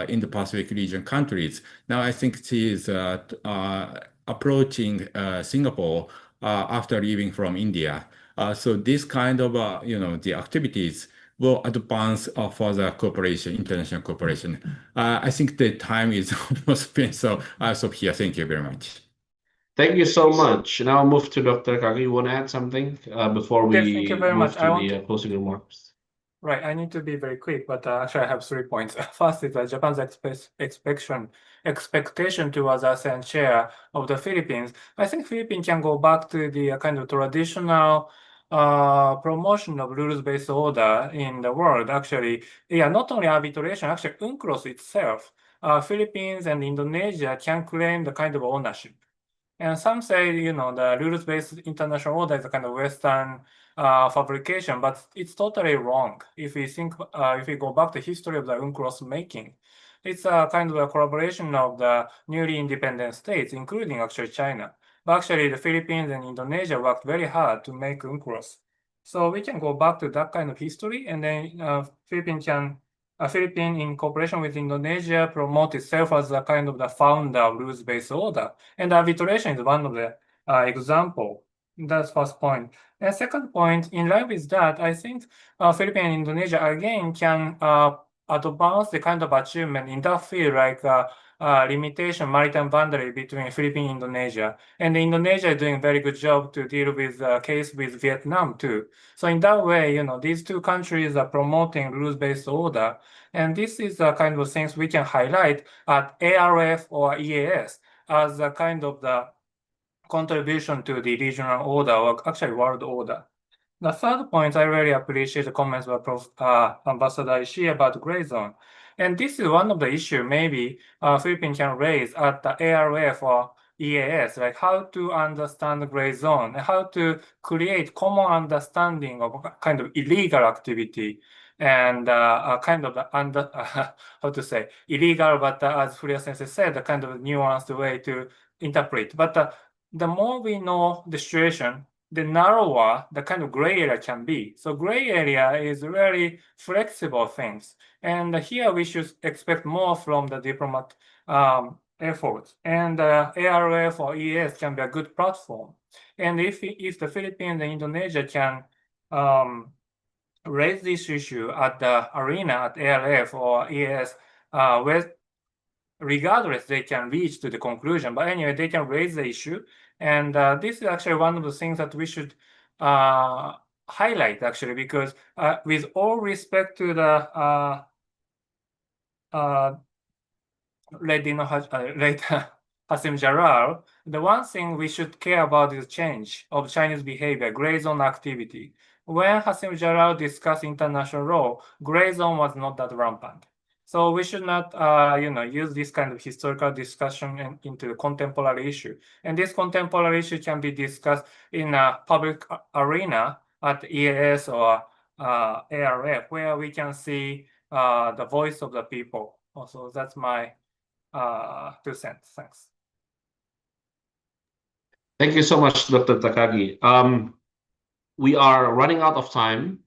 Indo-Pacific region countries. Now I think she is approaching Singapore after leaving from India. So this kind of, the activities will advance further cooperation, international cooperation. I think the time is almost spent, so I'll stop here. Thank you very much. Thank you so much. Now I'll move to Dr. Kage. You want to add something before Okay, thank you we very move much. to the closing remarks? Right, I need to be very quick, but actually I have 3 points. First is Japan's expectation towards ASEAN chair of the Philippines. I think Philippines can go back to the kind of traditional promotion of rules-based order in the world. Actually, yeah, not only arbitration, actually UNCLOS itself, Philippines and Indonesia can claim the kind of ownership. And some say, the rules-based international order is a kind of Western fabrication, but it's totally wrong. If we think, if we go back to the history of the UNCLOS making, it's a kind of a collaboration of the newly independent states, including actually China. But actually, the Philippines and Indonesia worked very hard to make UNCLOS. So we can go back to that kind of history, and then Philippines in cooperation with Indonesia promote itself as a kind of the founder of rules-based order. And arbitration is one of the example. That's first point. And second point, in line with that, I think Philippines and Indonesia again can advance the kind of achievement in that field, like limitation maritime boundary between Philippines and Indonesia. And Indonesia is doing a very good job to deal with the case with Vietnam too. So in that way, these two countries are promoting rules-based order. And this is the kind of things we can highlight at ARF or EAS as a kind of the contribution to the regional order or actually world order. The third point, I really appreciate the comments by Ambassador Ishii about gray zone. And this is one of the issues maybe Philippines can raise at the ARF or EAS, like how to understand the gray zone and how to create common understanding of kind of illegal activity and kind of how to say illegal, but as Furia Sensei said, a kind of nuanced way to interpret. But the more we know the situation, the narrower the kind of gray area can be. So gray area is very flexible things. And here we should expect more from the diplomat efforts. And ARF or EAS can be a good platform. And if the Philippines and Indonesia can raise this issue at the arena at ARF or EAS, regardless, they can reach to the conclusion. But anyway, they can raise the issue. And this is actually one of the things that we should highlight, actually, because with all respect to the late Hassim Jalal, the one thing we should care about is change of Chinese behavior, gray zone activity. When Hassim Jalal discussed international law, gray zone was not that rampant. So we should not, use this kind of historical discussion into the contemporary issue. And this contemporary issue can be discussed in a public arena at EAS or ARF, where we can see the voice of the people. Also, that's my 2 cents. Thanks. Thank you so much, Dr. Takagi. we are running out of time,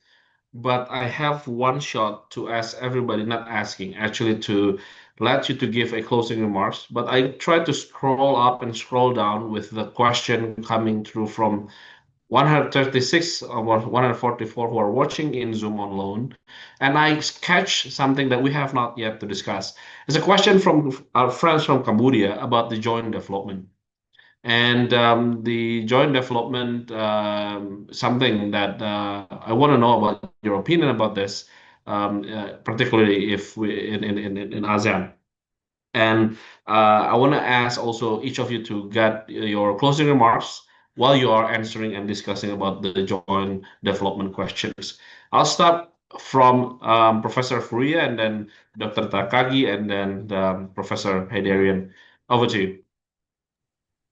but I have one shot to ask everybody, not asking, actually to let you to give a closing remarks. But I try to scroll up and scroll down with the question coming through from 136 or 144 who are watching in Zoom alone. And I catch something that we have not yet to discuss. It's a question from our friends from Cambodia about the joint development. And the joint development, something that I want to know about your opinion about this, particularly if we in ASEAN. And I want to ask also each of you to get your closing remarks while you are answering and discussing about the joint development questions. I'll start from Professor Furia and then Dr. Takagi and then Professor Haydarian. Over to you.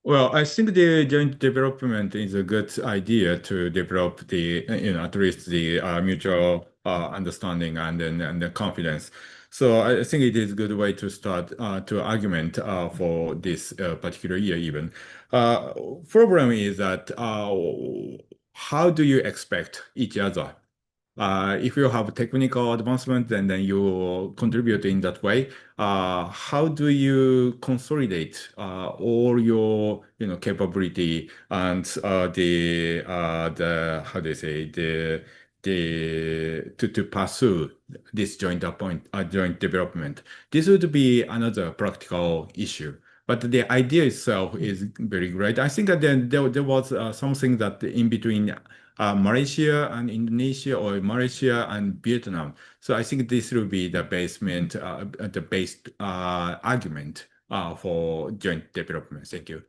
Well, I think the joint development is a good idea to develop the, at least the mutual understanding and the confidence. So I think it is a good way to start to argument for this particular year even. Problem is that how do you expect each other? If you have technical advancement, then you contribute in that way. How do you consolidate all your capability and the how do you say the to pursue this joint development? This would be another practical issue. But the idea itself is very great. I think that there was something that in between Malaysia and Indonesia or Malaysia and Vietnam. So I think this will be the the base argument for joint development. Thank you.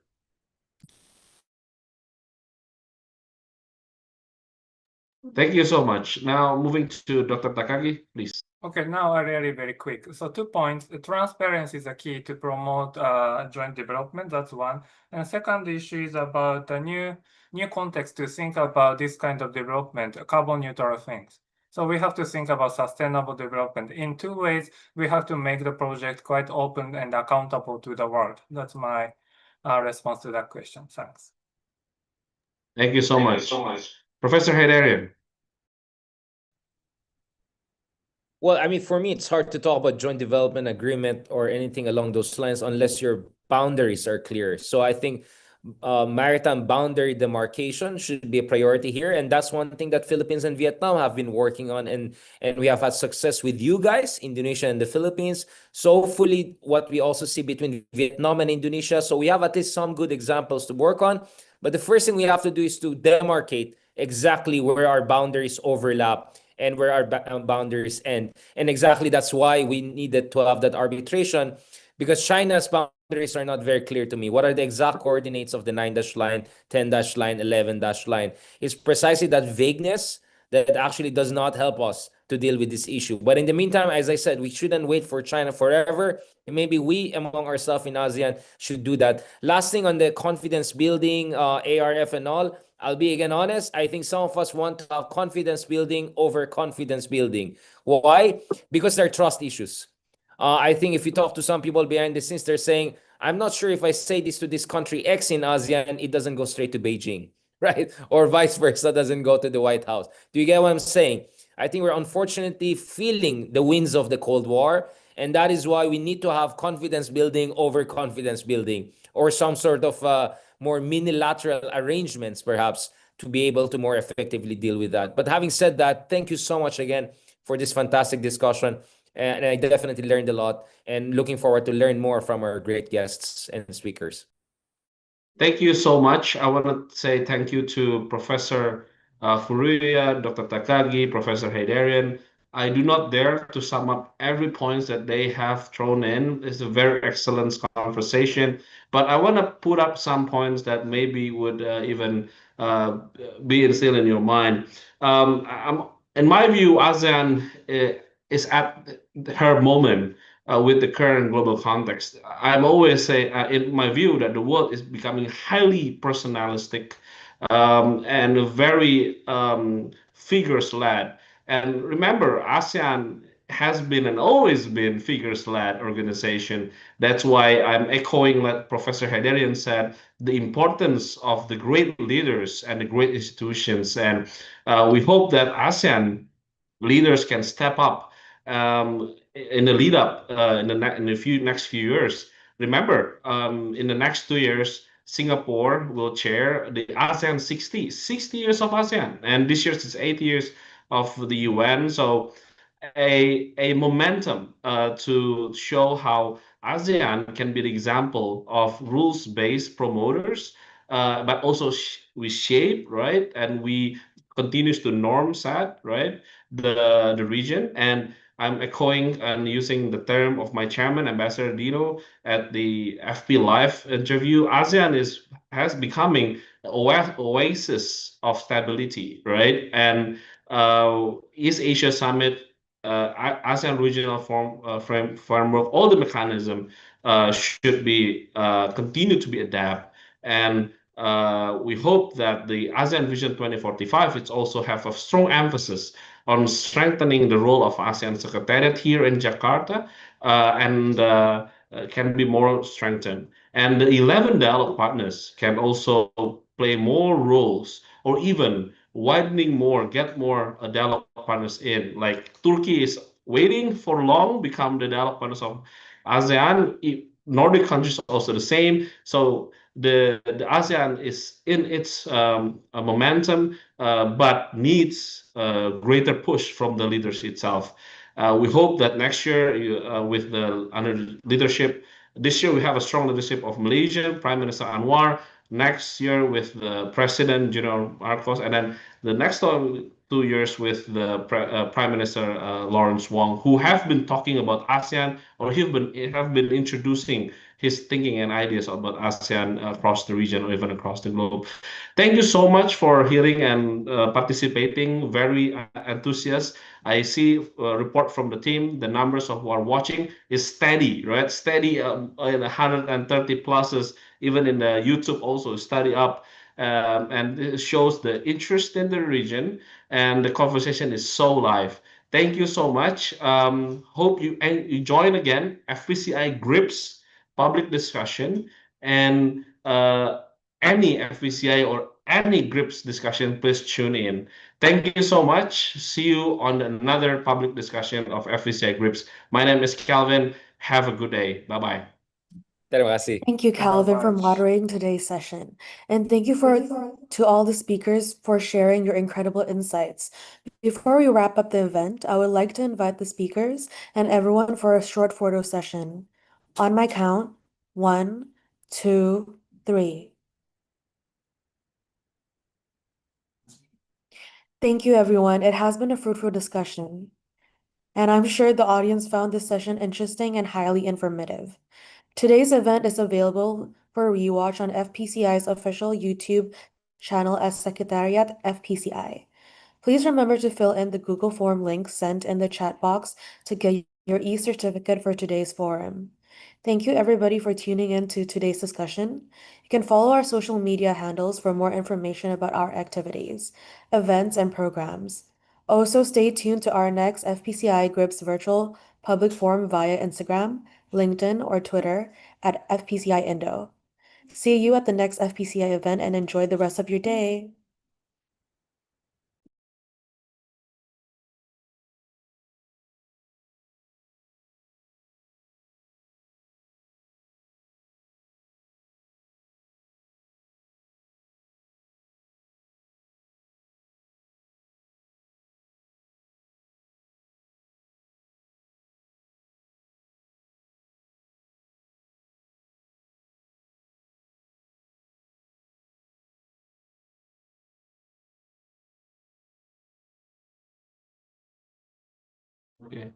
Thank you so much. Now moving to Dr. Takagi, please. Okay, now I really very quick. So 2 points. Transparency is a key to promote joint development. That's one. And second issue is about the new context to think about this kind of development, carbon neutral things. So we have to think about sustainable development. In 2 ways, we have to make the project quite open and accountable to the world. That's my response to that question. Thanks. Thank you so much. Professor Haydarian. Well, I mean, for me, it's hard to talk about joint development agreement or anything along those lines unless your boundaries are clear. So I think maritime boundary demarcation should be a priority here, and that's one thing that Philippines and Vietnam have been working on, and we have had success with you guys, Indonesia and the Philippines. So hopefully, what we also see between Vietnam and Indonesia. So we have at least some good examples to work on. But the first thing we have to do is to demarcate exactly where our boundaries overlap and where our boundaries end. And exactly that's why we needed to have that arbitration, because China's boundaries are not very clear to me. What are the exact coordinates of the 9-dash line, 10-dash line, 11-dash line? It's precisely that vagueness that actually does not help us to deal with this issue. But in the meantime, as I said, we shouldn't wait for China forever. And maybe we among ourselves in ASEAN should do that. Last thing on the confidence building, ARF and all, I'll be again honest, I think some of us want to have confidence building over confidence building. Why? Because there are trust issues. I think if you talk to some people behind the scenes, they're saying, I'm not sure if I say this to this country X in ASEAN, it doesn't go straight to Beijing, right? Or vice versa, doesn't go to the White House. Do you get what I'm saying? I think we're unfortunately feeling the winds of the Cold War. And that is why we need to have confidence building over confidence building, or some sort of more minilateral arrangements, perhaps, to be able to more effectively deal with that. But having said that, thank you so much again for this fantastic discussion. And I definitely learned a lot, and looking forward to learn more from our great guests and speakers. Thank you so much. I want to say thank you to Professor Furuya, Dr. Takagi, Professor Haydarian. I do not dare to sum up every point that they have thrown in. It's a very excellent conversation, but I want to put up some points that maybe would even be instilled in your mind. In my view, ASEAN is at her moment with the current global context. I'm always say, in my view, that the world is becoming highly personalistic and very figures led. And remember, ASEAN has been and always been figures-led organization. That's why I'm echoing what Professor Haidarian said, the importance of the great leaders and the great institutions. And we hope that ASEAN leaders can step up in the lead up in the next few years. Remember, in the next 2 years, Singapore will chair the ASEAN 60 years of ASEAN, and this year is 8 years of the UN. So a momentum to show how ASEAN can be the example of rules-based promoters, but also we shape, right, and we continues to norm set, right, the region. And I'm echoing and using the term of my chairman, Ambassador Dino, at the FP Live interview. ASEAN has becoming oasis of stability, right? And East Asia Summit, ASEAN regional framework, all the mechanism should be continue to be adapt. And we hope that the ASEAN Vision 2045 it's also have a strong emphasis on strengthening the role of ASEAN Secretariat here in Jakarta, and can be more strengthened. And the 11 dialogue partners can also play more roles, or even widening more, get more dialogue partners in. Like Turkey is waiting for long become the dialogue partners of ASEAN. Nordic countries also the same. So the ASEAN is in its momentum, but needs greater push from the leaders itself. We hope that next year, with the under leadership, this year we have a strong leadership of Malaysia, Prime Minister Anwar. Next year with the President General Marcos, and then the next 2 years with the Prime Minister Lawrence Wong, who have been talking about ASEAN, or have been introducing his thinking and ideas about ASEAN across the region or even across the globe. Thank you so much for hearing and participating. Very enthusiastic. I see a report from the team. The numbers of who are watching is steady, right? Steady in 130 pluses, even in the YouTube also steady up. And it shows the interest in the region, and the conversation is so live. Thank you so much. Hope you join again FPCI GRIPS public discussion, and any FPCI or any GRIPS discussion, please tune in. Thank you so much. See you on another public discussion of FPCI GRIPS. My name is Calvin. Have a good day. Bye bye. Terima kasih. Thank you, Thank you very Calvin, for much. moderating today's session. And thank you to all the speakers for sharing your incredible insights. Before we wrap up the event, I would like to invite the speakers and everyone for a short photo session. On my count, 1, 2, 3. Thank you, everyone. It has been a fruitful discussion, and I'm sure the audience found this session interesting and highly informative. Today's event is available for rewatch on FPCI's official YouTube channel as Secretariat FPCI. Please remember to fill in the Google form link sent in the chat box to get your e-certificate for today's forum. Thank you, everybody, for tuning in to today's discussion. You can follow our social media handles for more information about our activities, events, and programs. Also, stay tuned to our next FPCI GRIPS virtual public forum via Instagram, LinkedIn, or Twitter at FPCI Indo. See you at the next FPCI event and enjoy the rest of your day. Okay.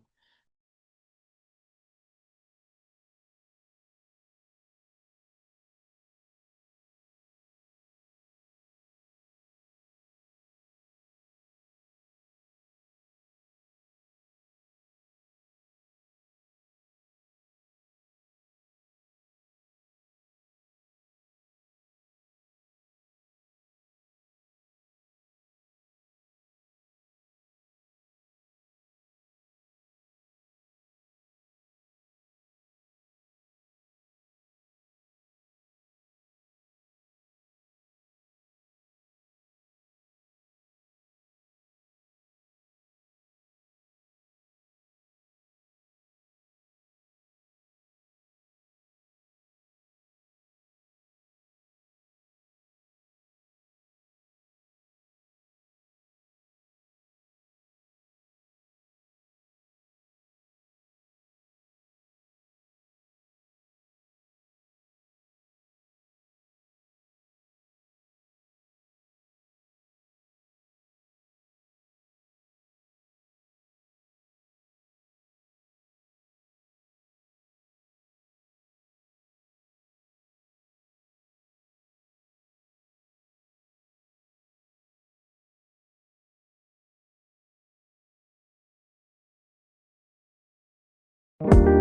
you.